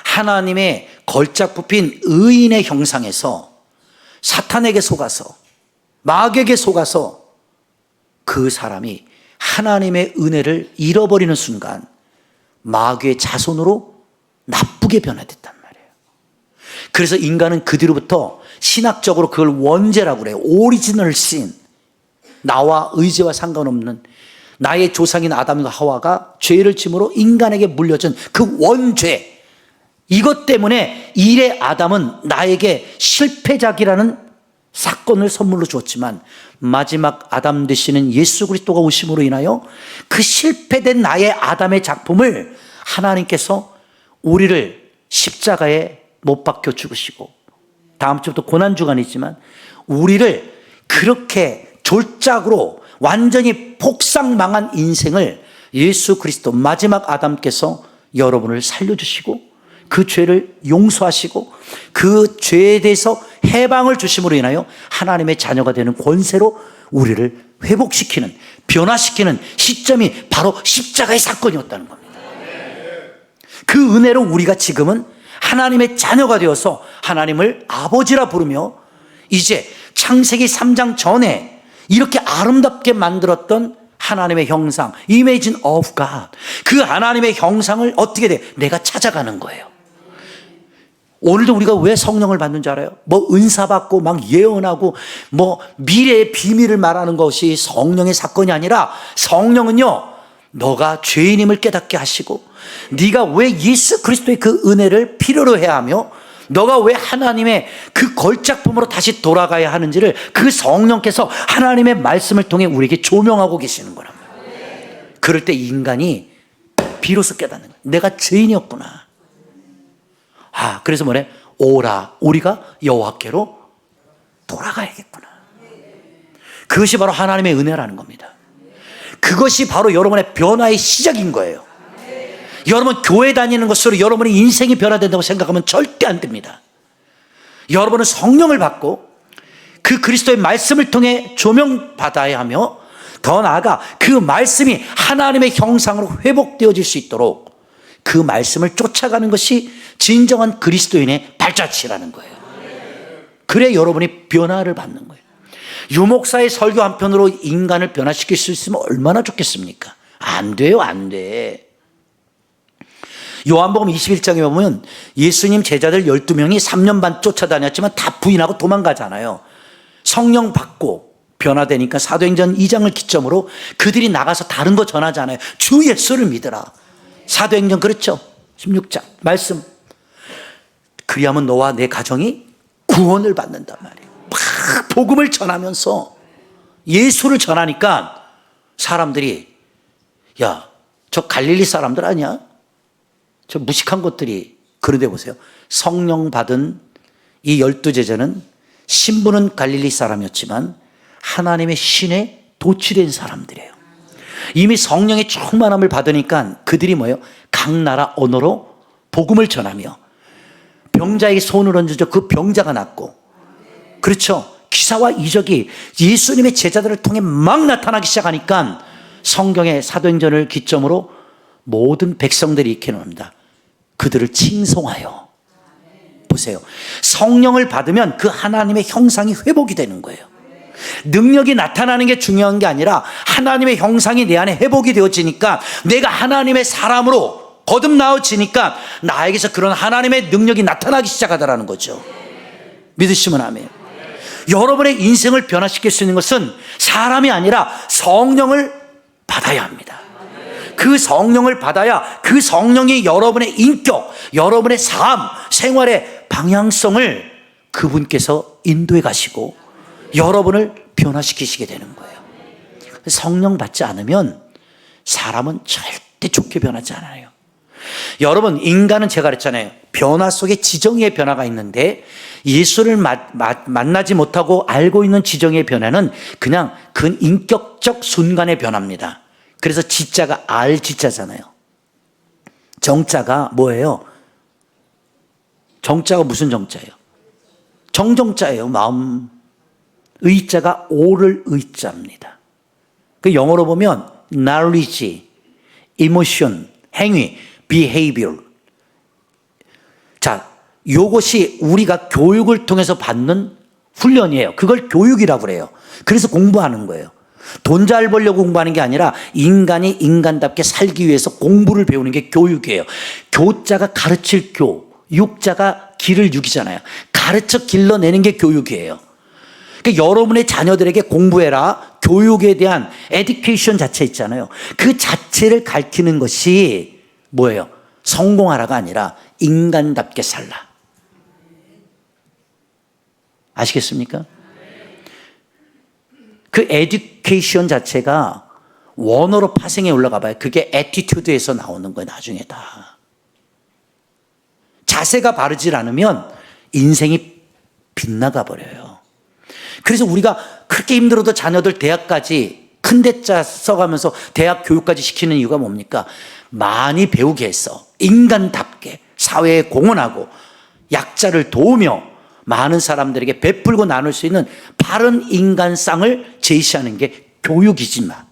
하나님의 걸작 뽑힌 의인의 형상에서 사탄에게 속아서 마귀에게 속아서 그 사람이 하나님의 은혜를 잃어버리는 순간 마귀의 자손으로 나쁘게 변화됐단 말이에요. 그래서 인간은 그 뒤로부터 신학적으로 그걸 원죄라고 그래요. 오리지널 신. 나와 의지와 상관없는 나의 조상인 아담과 하와가 죄를 짐으로 인간에게 물려준 그 원죄, 이것 때문에 일의 아담은 나에게 실패작이라는 사건을 선물로 주었지만 마지막 아담 되시는 예수 그리스도가 오심으로 인하여 그 실패된 나의 아담의 작품을 하나님께서 우리를 십자가에 못 박혀 죽으시고, 다음 주부터 고난주간이지만 우리를 그렇게 졸작으로 완전히 폭삭망한 인생을 예수 그리스도 마지막 아담께서 여러분을 살려주시고 그 죄를 용서하시고 그 죄에 대해서 해방을 주심으로 인하여 하나님의 자녀가 되는 권세로 우리를 회복시키는, 변화시키는 시점이 바로 십자가의 사건이었다는 겁니다. 그 은혜로 우리가 지금은 하나님의 자녀가 되어서 하나님을 아버지라 부르며 이제 창세기 3장 전에 이렇게 아름답게 만들었던 하나님의 형상, Image of God, 그 하나님의 형상을 어떻게 돼? 내가 찾아가는 거예요. 오늘도 우리가 왜 성령을 받는 줄 알아요? 뭐 은사 받고 막 예언하고 뭐 미래의 비밀을 말하는 것이 성령의 사건이 아니라, 성령은요, 너가 죄인임을 깨닫게 하시고 네가 왜 예수 그리스도의 그 은혜를 필요로 해야 하며 너가 왜 하나님의 그 걸작품으로 다시 돌아가야 하는지를 그 성령께서 하나님의 말씀을 통해 우리에게 조명하고 계시는 거란 말이에요. 그럴 때 인간이 비로소 깨닫는 거예요. 내가 죄인이었구나. 그래서 뭐래? 오라, 우리가 여호와께로 돌아가야겠구나. 그것이 바로 하나님의 은혜라는 겁니다. 그것이 바로 여러분의 변화의 시작인 거예요. 여러분 교회 다니는 것으로 여러분의 인생이 변화된다고 생각하면 절대 안 됩니다. 여러분은 성령을 받고 그 그리스도의 말씀을 통해 조명받아야 하며, 더 나아가 그 말씀이 하나님의 형상으로 회복되어질 수 있도록 그 말씀을 쫓아가는 것이 진정한 그리스도인의 발자취라는 거예요. 그래 여러분이 변화를 받는 거예요. 유목사의 설교 한 편으로 인간을 변화시킬 수 있으면 얼마나 좋겠습니까? 안 돼요, 안 돼. 요한복음 21장에 보면 예수님 제자들 12명이 3년 반 쫓아다녔지만 다 부인하고 도망가잖아요. 성령 받고 변화되니까 사도행전 2장을 기점으로 그들이 나가서 다른 거 전하잖아요. 주 예수를 믿으라. 사도행전 그렇죠? 16장 말씀. 그리하면 너와 내 가정이 구원을 받는단 말이에요. 막 복음을 전하면서 예수를 전하니까 사람들이, 야, 저 갈릴리 사람들 아니야? 저 무식한 것들이. 그런데 보세요, 성령 받은 이 12제자는 신분은 갈릴리 사람이었지만 하나님의 신에 도취된 사람들이에요. 이미 성령의 충만함을 받으니까 그들이 뭐예요? 각 나라 언어로 복음을 전하며 병자에게 손을 얹어줘 그 병자가 낫고, 그렇죠? 기사와 이적이 예수님의 제자들을 통해 막 나타나기 시작하니까 성경의 사도행전을 기점으로 모든 백성들이 이렇게 나옵니다. 그들을 칭송하여. 보세요, 성령을 받으면 그 하나님의 형상이 회복이 되는 거예요. 능력이 나타나는 게 중요한 게 아니라 하나님의 형상이 내 안에 회복이 되어지니까 내가 하나님의 사람으로 거듭나어지니까 나에게서 그런 하나님의 능력이 나타나기 시작하더라는 거죠. 믿으시면 아멘. 여러분의 인생을 변화시킬 수 있는 것은 사람이 아니라 성령을 받아야 합니다. 그 성령을 받아야 그 성령이 여러분의 인격, 여러분의 삶, 생활의 방향성을 그분께서 인도해 가시고 여러분을 변화시키시게 되는 거예요. 성령 받지 않으면 사람은 절대 좋게 변하지 않아요. 여러분, 인간은 제가 그랬잖아요. 변화 속에 지정의 변화가 있는데 예수를 만나지 못하고 알고 있는 지정의 변화는 그냥 그 인격적 순간의 변화입니다. 그래서 지자가 알지자잖아요. 정자가 뭐예요? 정자가 무슨 정자예요? 정정자예요. 마음. 의자가 오를 의자입니다. 그 영어로 보면 knowledge, emotion, 행위, behavior. 자, 이것이 우리가 교육을 통해서 받는 훈련이에요. 그걸 교육이라고 그래요. 그래서 공부하는 거예요. 돈 잘 벌려고 공부하는 게 아니라 인간이 인간답게 살기 위해서 공부를 배우는 게 교육이에요. 교자가 가르칠 교, 육자가 길을 육이잖아요. 가르쳐 길러내는 게 교육이에요. 그러니까 여러분의 자녀들에게 공부해라, 교육에 대한 에듀케이션 자체 있잖아요. 그 자체를 가르치는 것이 뭐예요? 성공하라가 아니라 인간답게 살라. 아시겠습니까? 그 에듀케이션 자체가 원어로 파생에 올라가 봐요. 그게 애티튜드에서 나오는 거예요. 나중에 다. 자세가 바르질 않으면 인생이 빗나가 버려요. 그래서 우리가 그렇게 힘들어도 자녀들 대학까지 큰 대자 써가면서 대학 교육까지 시키는 이유가 뭡니까? 많이 배우게 해서 인간답게 사회에 공헌하고 약자를 도우며 많은 사람들에게 베풀고 나눌 수 있는 바른 인간상을 제시하는 게 교육이지만,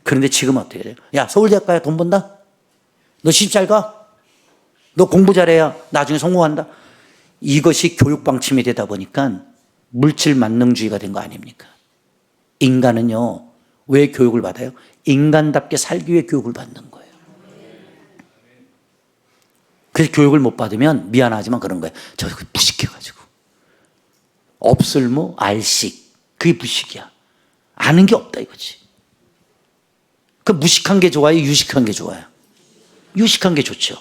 그런데 지금 어떻게 돼요? 야, 서울대학 가야 돈 번다? 너 시집 잘 가? 너 공부 잘해야 나중에 성공한다? 이것이 교육 방침이 되다 보니까 물질 만능주의가 된 거 아닙니까? 인간은요, 왜 교육을 받아요? 인간답게 살기 위해 교육을 받는 거예요. 그래서 교육을 못 받으면 미안하지만 그런 거예요. 저 무식해가지고. 없을무 알식. 그게 무식이야. 아는 게 없다 이거지. 그 무식한 게 좋아요? 유식한 게 좋아요? 유식한 게 좋죠.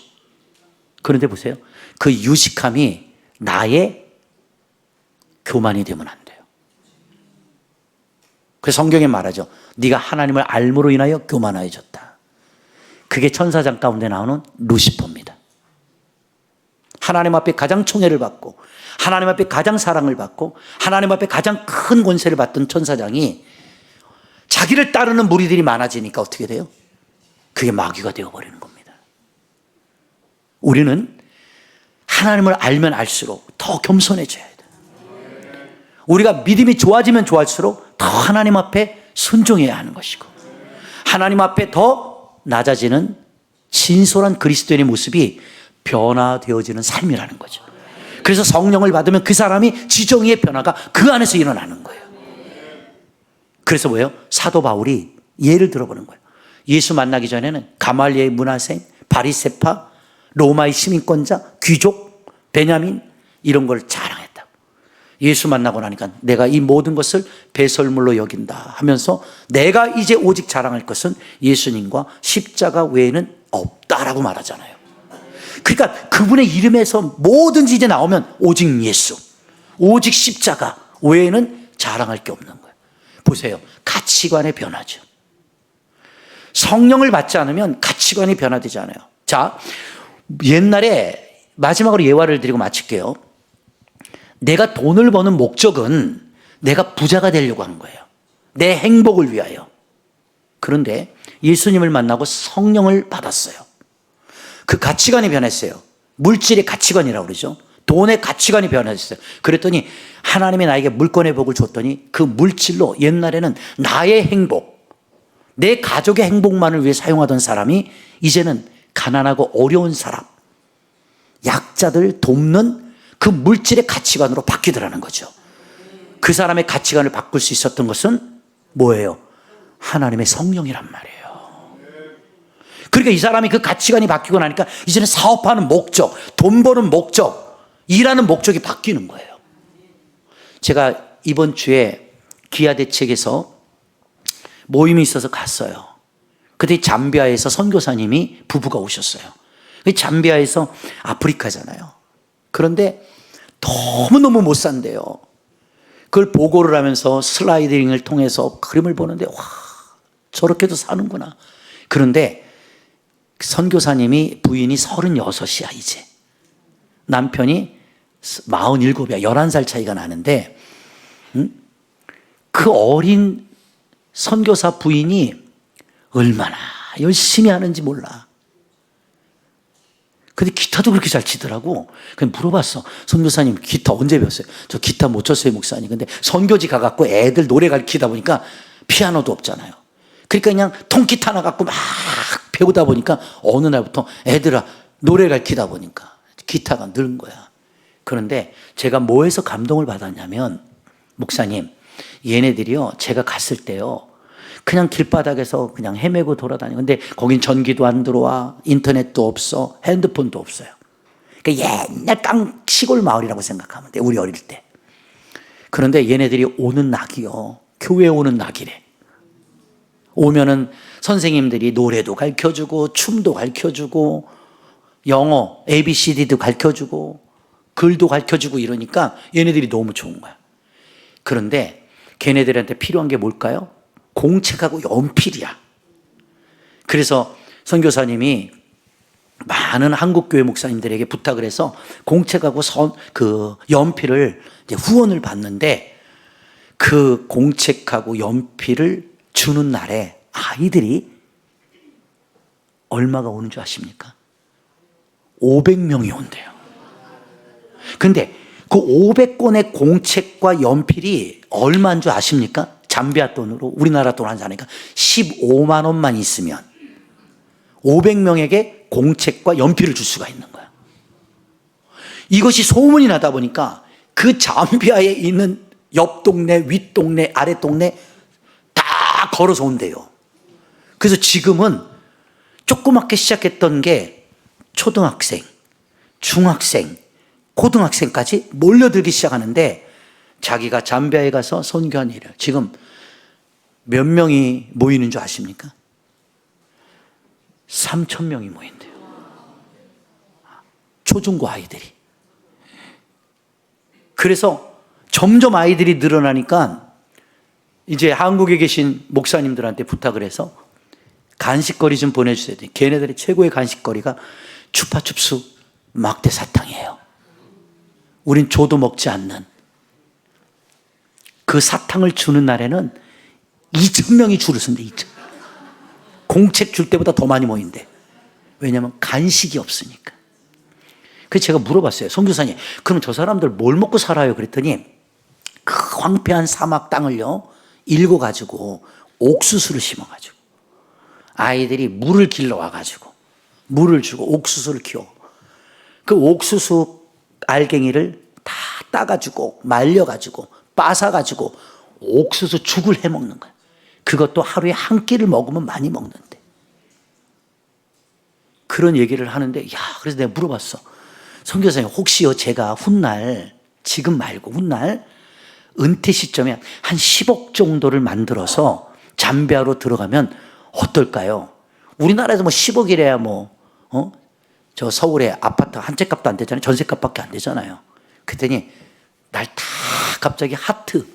그런데 보세요. 그 유식함이 나의 교만이 되면 안 돼요. 그래서 성경에 말하죠. 네가 하나님을 알므로 인하여 교만하여졌다. 그게 천사장 가운데 나오는 루시퍼입니다. 하나님 앞에 가장 총애를 받고 하나님 앞에 가장 사랑을 받고 하나님 앞에 가장 큰 권세를 받던 천사장이 자기를 따르는 무리들이 많아지니까 어떻게 돼요? 그게 마귀가 되어버리는 겁니다. 우리는 하나님을 알면 알수록 더 겸손해져야 돼요. 우리가 믿음이 좋아지면 좋아질수록 더 하나님 앞에 순종해야 하는 것이고, 하나님 앞에 더 낮아지는 진솔한 그리스도인의 모습이 변화되어지는 삶이라는 거죠. 그래서 성령을 받으면 그 사람이 지정의 변화가 그 안에서 일어나는 거예요. 그래서 뭐예요? 사도 바울이 예를 들어보는 거예요. 예수 만나기 전에는 가말리엘 문화생, 바리새파, 로마의 시민권자, 귀족, 베냐민 이런 걸 자랑했다고. 예수 만나고 나니까 내가 이 모든 것을 배설물로 여긴다 하면서 내가 이제 오직 자랑할 것은 예수님과 십자가 외에는 없다라고 말하잖아요. 그러니까 그분의 이름에서 뭐든지 이제 나오면 오직 예수, 오직 십자가 외에는 자랑할 게 없는 거예요. 보세요. 가치관의 변화죠. 성령을 받지 않으면 가치관이 변화되지 않아요. 자, 옛날에 마지막으로 예화를 드리고 마칠게요. 내가 돈을 버는 목적은 내가 부자가 되려고 한 거예요. 내 행복을 위하여. 그런데 예수님을 만나고 성령을 받았어요. 그 가치관이 변했어요. 물질의 가치관이라고 그러죠. 돈의 가치관이 변했어요. 그랬더니 하나님이 나에게 물권의 복을 줬더니 그 물질로 옛날에는 나의 행복, 내 가족의 행복만을 위해 사용하던 사람이 이제는 가난하고 어려운 사람, 약자들 돕는 그 물질의 가치관으로 바뀌더라는 거죠. 그 사람의 가치관을 바꿀 수 있었던 것은 뭐예요? 하나님의 성령이란 말이에요. 그러니까 이 사람이 그 가치관이 바뀌고 나니까 이제는 사업하는 목적, 돈 버는 목적, 일하는 목적이 바뀌는 거예요. 제가 이번 주에 기아대책에서 모임이 있어서 갔어요. 그때 잠비아에서 선교사님이 부부가 오셨어요. 잠비아에서 아프리카잖아요. 그런데 너무너무 못 산대요. 그걸 보고를 하면서 슬라이딩을 통해서 그림을 보는데 와, 저렇게도 사는구나. 그런데 선교사님이 부인이 36이야 이제. 남편이 47이야. 11살 차이가 나는데 그 어린 선교사 부인이 얼마나 열심히 하는지 몰라. 근데 기타도 그렇게 잘 치더라고. 그냥 물어봤어. 선교사님 기타 언제 배웠어요? 저 기타 못 쳤어요 목사님. 근데 선교지 가갖고 애들 노래 가르치다 보니까 피아노도 없잖아요. 그러니까 그냥 통기타 하나 갖고 막 배우다 보니까 어느 날부터 애들아 노래 가르치다 보니까 기타가 늘은 거야. 그런데 제가 뭐에서 감동을 받았냐면 목사님 얘네들이요 제가 갔을 때요 그냥 길바닥에서 그냥 헤매고 돌아다녀. 근데 거긴 전기도 안 들어와, 인터넷도 없어, 핸드폰도 없어요. 그러니까 옛날 시골 마을이라고 생각하면 돼, 우리 어릴 때. 그런데 얘네들이 오는 낙이요, 교회 오는 낙이래. 오면은 선생님들이 노래도 가르쳐주고, 춤도 가르쳐주고, 영어, ABCD도 가르쳐주고, 글도 가르쳐주고 이러니까 얘네들이 너무 좋은 거야. 그런데 걔네들한테 필요한 게 뭘까요? 공책하고 연필이야. 그래서 선교사님이 많은 한국교회 목사님들에게 부탁을 해서 공책하고 연필을 이제 후원을 받는데 그 공책하고 연필을 주는 날에 아이들이 얼마가 오는 줄 아십니까? 500명이 온대요. 근데 그 500권의 공책과 연필이 얼마인 줄 아십니까? 잠비아 돈으로, 우리나라 돈 환산하니까 15만 원만 있으면 500명에게 공책과 연필을 줄 수가 있는 거야. 이것이 소문이 나다 보니까 그 잠비아에 있는 옆 동네, 윗 동네, 아래 동네 다 걸어서 온대요. 그래서 지금은 조그맣게 시작했던 게 초등학생, 중학생, 고등학생까지 몰려들기 시작하는데 자기가 잠비아에 가서 선교한 일을 지금 몇 명이 모이는 줄 아십니까? 3,000명이 모인대요. 초중고 아이들이. 그래서 점점 아이들이 늘어나니까 이제 한국에 계신 목사님들한테 부탁을 해서 간식거리 좀 보내주세요. 걔네들의 최고의 간식거리가 추파춥스 막대 사탕이에요. 우린 줘도 먹지 않는. 그 사탕을 주는 날에는 2,000명이 줄을 선대. 2,000. 공책 줄 때보다 더 많이 모인대. 왜냐하면 간식이 없으니까. 그래서 제가 물어봤어요. 선교사님, 그럼 저 사람들 뭘 먹고 살아요? 그랬더니 그 황폐한 사막 땅을요 일궈가지고 옥수수를 심어가지고 아이들이 물을 길러와가지고 물을 주고 옥수수를 키워. 그 옥수수 알갱이를 다 따가지고 말려가지고 빻아가지고 옥수수 죽을 해먹는 거야. 그것도 하루에 한 끼를 먹으면 많이 먹는데. 그런 얘기를 하는데, 야, 그래서 내가 물어봤어. 선교사님, 혹시요, 제가 훗날, 지금 말고 훗날, 은퇴 시점에 한 10억 정도를 만들어서 잠비아로 들어가면 어떨까요? 우리나라에서 뭐 10억이래야 저 서울에 아파트 한 채 값도 안 되잖아요. 전세값밖에 안 되잖아요. 그랬더니, 날 다 갑자기 하트,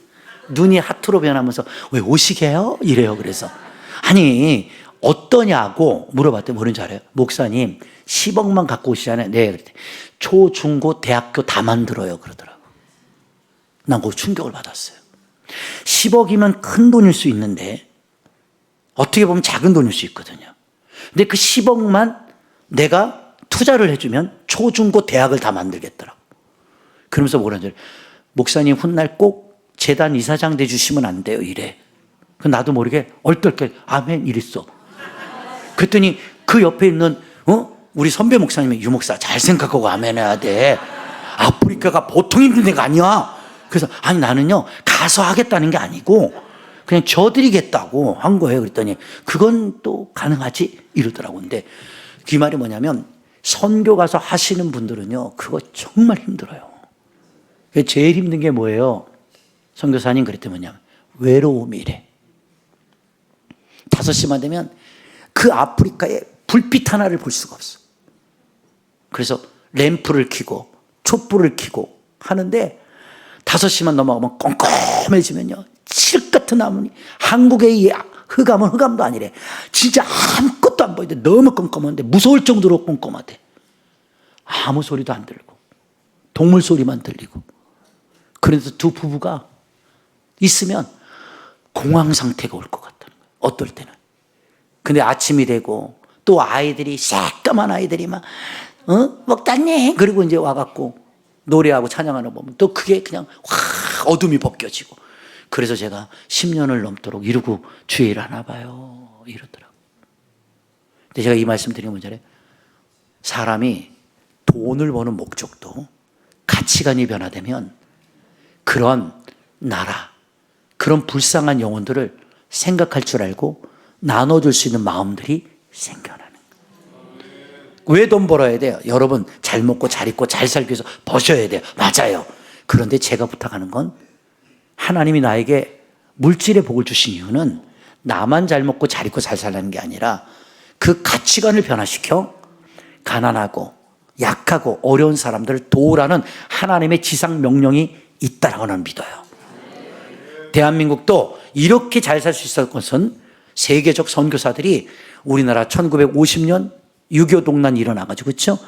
눈이 하트로 변하면서 왜 오시게요? 이래요. 그래서 아니 어떠냐고 물어봤더니 뭐는 줄 알아요? 목사님 10억만 갖고 오시잖아요. 네. 그랬더니 초, 중, 고, 대학교 다 만들어요. 그러더라고. 난 그거 충격을 받았어요. 10억이면 큰 돈일 수 있는데 어떻게 보면 작은 돈일 수 있거든요. 근데 그 10억만 내가 투자를 해주면 초, 중, 고, 대학을 다 만들겠더라고. 그러면서 뭐라는 줄 알아요? 목사님 훗날 꼭 재단 이사장 돼주시면 안 돼요. 이래. 나도 모르게 얼떨결 아멘 이랬어. 그랬더니 그 옆에 있는 우리 선배 목사님이 유 목사 잘 생각하고 아멘 해야 돼. 아프리카가 보통 힘든 데가 아니야. 그래서 아니 나는요 가서 하겠다는 게 아니고 그냥 져드리겠다고 한 거예요. 그랬더니 그건 또 가능하지 이러더라고. 근데 그 말이 뭐냐면 선교 가서 하시는 분들은요 그거 정말 힘들어요. 제일 힘든 게 뭐예요? 선교사님 그랬더니 뭐냐면 외로움이래. 5시만 되면 그 아프리카에 불빛 하나를 볼 수가 없어. 그래서 램프를 켜고 촛불을 켜고 하는데 5시만 넘어가면 껌껌해지면요 칠 같은 나무니 한국의 이 흑암은 흑암도 아니래. 진짜 아무것도 안 보이는데 너무 깜깜한데 무서울 정도로 깜깜하대. 아무 소리도 안 들고 동물 소리만 들리고. 그래서 두 부부가 있으면 공황 상태가 올 것 같다는 거예요. 어떨 때는. 근데 아침이 되고 또 아이들이 새까만 아이들이 막 목사님 그리고 이제 와갖고 노래하고 찬양하는 거 보면 또 그게 그냥 확 어둠이 벗겨지고. 그래서 제가 10년을 넘도록 이러고 주의 일 하나 봐요 이러더라고요. 근데 제가 이 말씀 드리는 문제는 사람이 돈을 버는 목적도 가치관이 변화되면 그런 나라, 그런 불쌍한 영혼들을 생각할 줄 알고 나눠줄 수 있는 마음들이 생겨나는 거예요. 왜 돈 벌어야 돼요? 여러분 잘 먹고 잘 입고 잘 살기 위해서 버셔야 돼요. 맞아요. 그런데 제가 부탁하는 건 하나님이 나에게 물질의 복을 주신 이유는 나만 잘 먹고 잘 입고 잘 살라는 게 아니라 그 가치관을 변화시켜 가난하고 약하고 어려운 사람들을 도우라는 하나님의 지상 명령이 있다라고 나는 믿어요. 대한민국도 이렇게 잘 살 수 있었던 것은 세계적 선교사들이 우리나라 1950년 6.25 동란이 일어나가지고 그렇죠?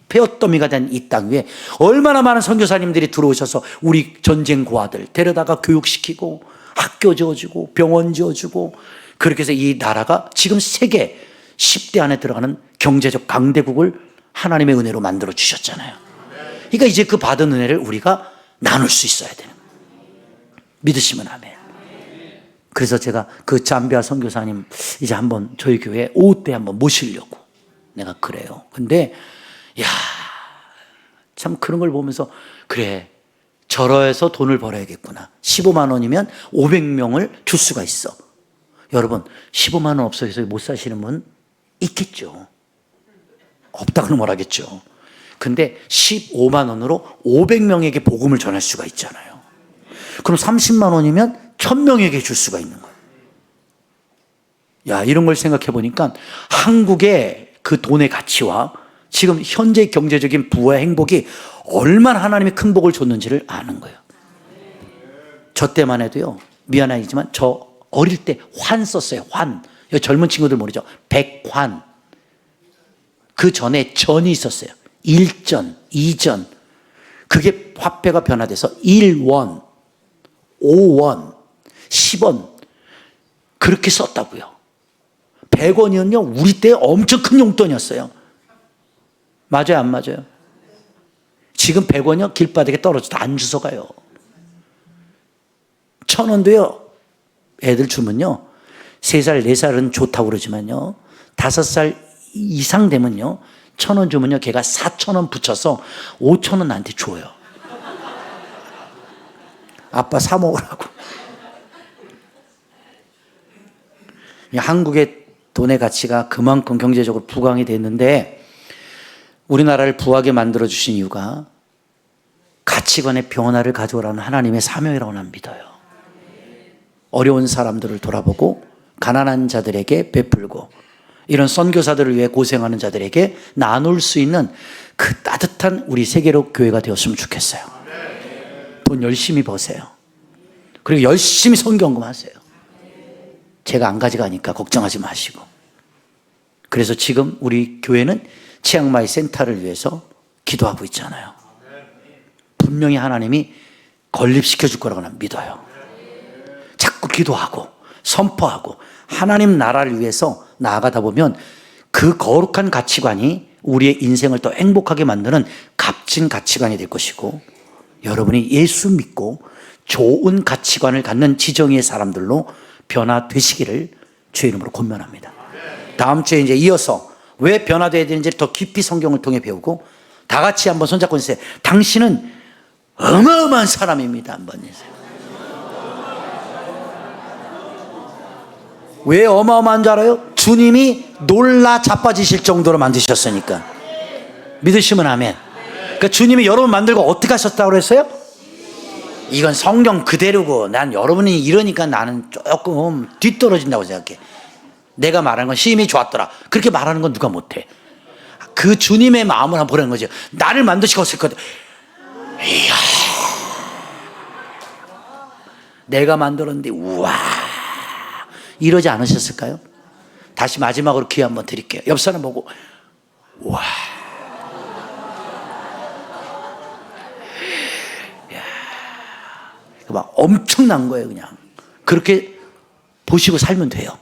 폐허더미가 된 이 땅 위에 얼마나 많은 선교사님들이 들어오셔서 우리 전쟁 고아들 데려다가 교육시키고 학교 지어주고 병원 지어주고 그렇게 해서 이 나라가 지금 세계 10대 안에 들어가는 경제적 강대국을 하나님의 은혜로 만들어 주셨잖아요. 그러니까 이제 그 받은 은혜를 우리가 나눌 수 있어야 되는 거예요. 믿으시면 아멘. 그래서 제가 그 잠비아 선교사님 이제 한번 저희 교회에 오후 때 한번 모시려고 내가 그래요. 근데 야, 참 그런 걸 보면서 그래 저러해서 돈을 벌어야겠구나. 15만 원이면 500명을 줄 수가 있어. 여러분 15만 원 없어서 못 사시는 분 있겠죠. 없다고는 뭘 하겠죠. 근데 15만 원으로 500명에게 복음을 전할 수가 있잖아요. 그럼 30만 원이면 1000명에게 줄 수가 있는 거예요. 야, 이런 걸 생각해 보니까 한국의 그 돈의 가치와 지금 현재 경제적인 부와 행복이 얼마나 하나님이 큰 복을 줬는지를 아는 거예요. 저 때만 해도요, 미안하지만 저 어릴 때 환 썼어요. 환. 젊은 친구들 모르죠. 백환. 그 전에 전이 있었어요. 1전, 2전. 그게 화폐가 변화돼서 1원, 5원, 10원 그렇게 썼다고요. 100원이면요 우리 때 엄청 큰 용돈이었어요. 맞아요 안 맞아요? 지금 100원이요 길바닥에 떨어져도 안 주워가요. 1000원도요 애들 주면요 3살 4살은 좋다고 그러지만요 5살 이상 되면요 1000원 주면요 걔가 4000원 붙여서 5000원 나한테 줘요. 아빠 사 먹으라고. 한국의 돈의 가치가 그만큼 경제적으로 부강이 됐는데 우리나라를 부하게 만들어 주신 이유가 가치관의 변화를 가져오라는 하나님의 사명이라고 나는 믿어요. 어려운 사람들을 돌아보고 가난한 자들에게 베풀고 이런 선교사들을 위해 고생하는 자들에게 나눌 수 있는 그 따뜻한 우리 세계로 교회가 되었으면 좋겠어요. 돈 열심히 버세요. 그리고 열심히 선교헌금하세요. 제가 안 가져가니까 걱정하지 마시고. 그래서 지금 우리 교회는 치앙마이 센터를 위해서 기도하고 있잖아요. 분명히 하나님이 건립시켜 줄 거라고 난 믿어요. 자꾸 기도하고 선포하고 하나님 나라를 위해서 나아가다 보면 그 거룩한 가치관이 우리의 인생을 더 행복하게 만드는 값진 가치관이 될 것이고 여러분이 예수 믿고 좋은 가치관을 갖는 지정의의 사람들로 변화되시기를 주의 이름으로 권면합니다. 다음 주에 이제 이어서 왜 변화되어야 되는지 더 깊이 성경을 통해 배우고 다 같이 한번 손잡고 있어요. 당신은 어마어마한 사람입니다. 한번 해주세요. 왜 어마어마한 줄 알아요? 주님이 놀라 자빠지실 정도로 만드셨으니까. 믿으시면 아멘. 그러니까 주님이 여러분 만들고 어떻게 하셨다고 그랬어요? 이건 성경 그대로고 난 여러분이 이러니까 나는 조금 뒤떨어진다고 생각해. 내가 말하는 건 힘이 좋았더라. 그렇게 말하는 건 누가 못해. 그 주님의 마음을 한번 보라는 거죠. 나를 만드시고 했거든. 이야, 내가 만들었는데 우와 이러지 않으셨을까요? 다시 마지막으로 기회 한번 드릴게요. 옆 사람 보고 와, 막 엄청난 거예요. 그냥 그렇게 보시고 살면 돼요.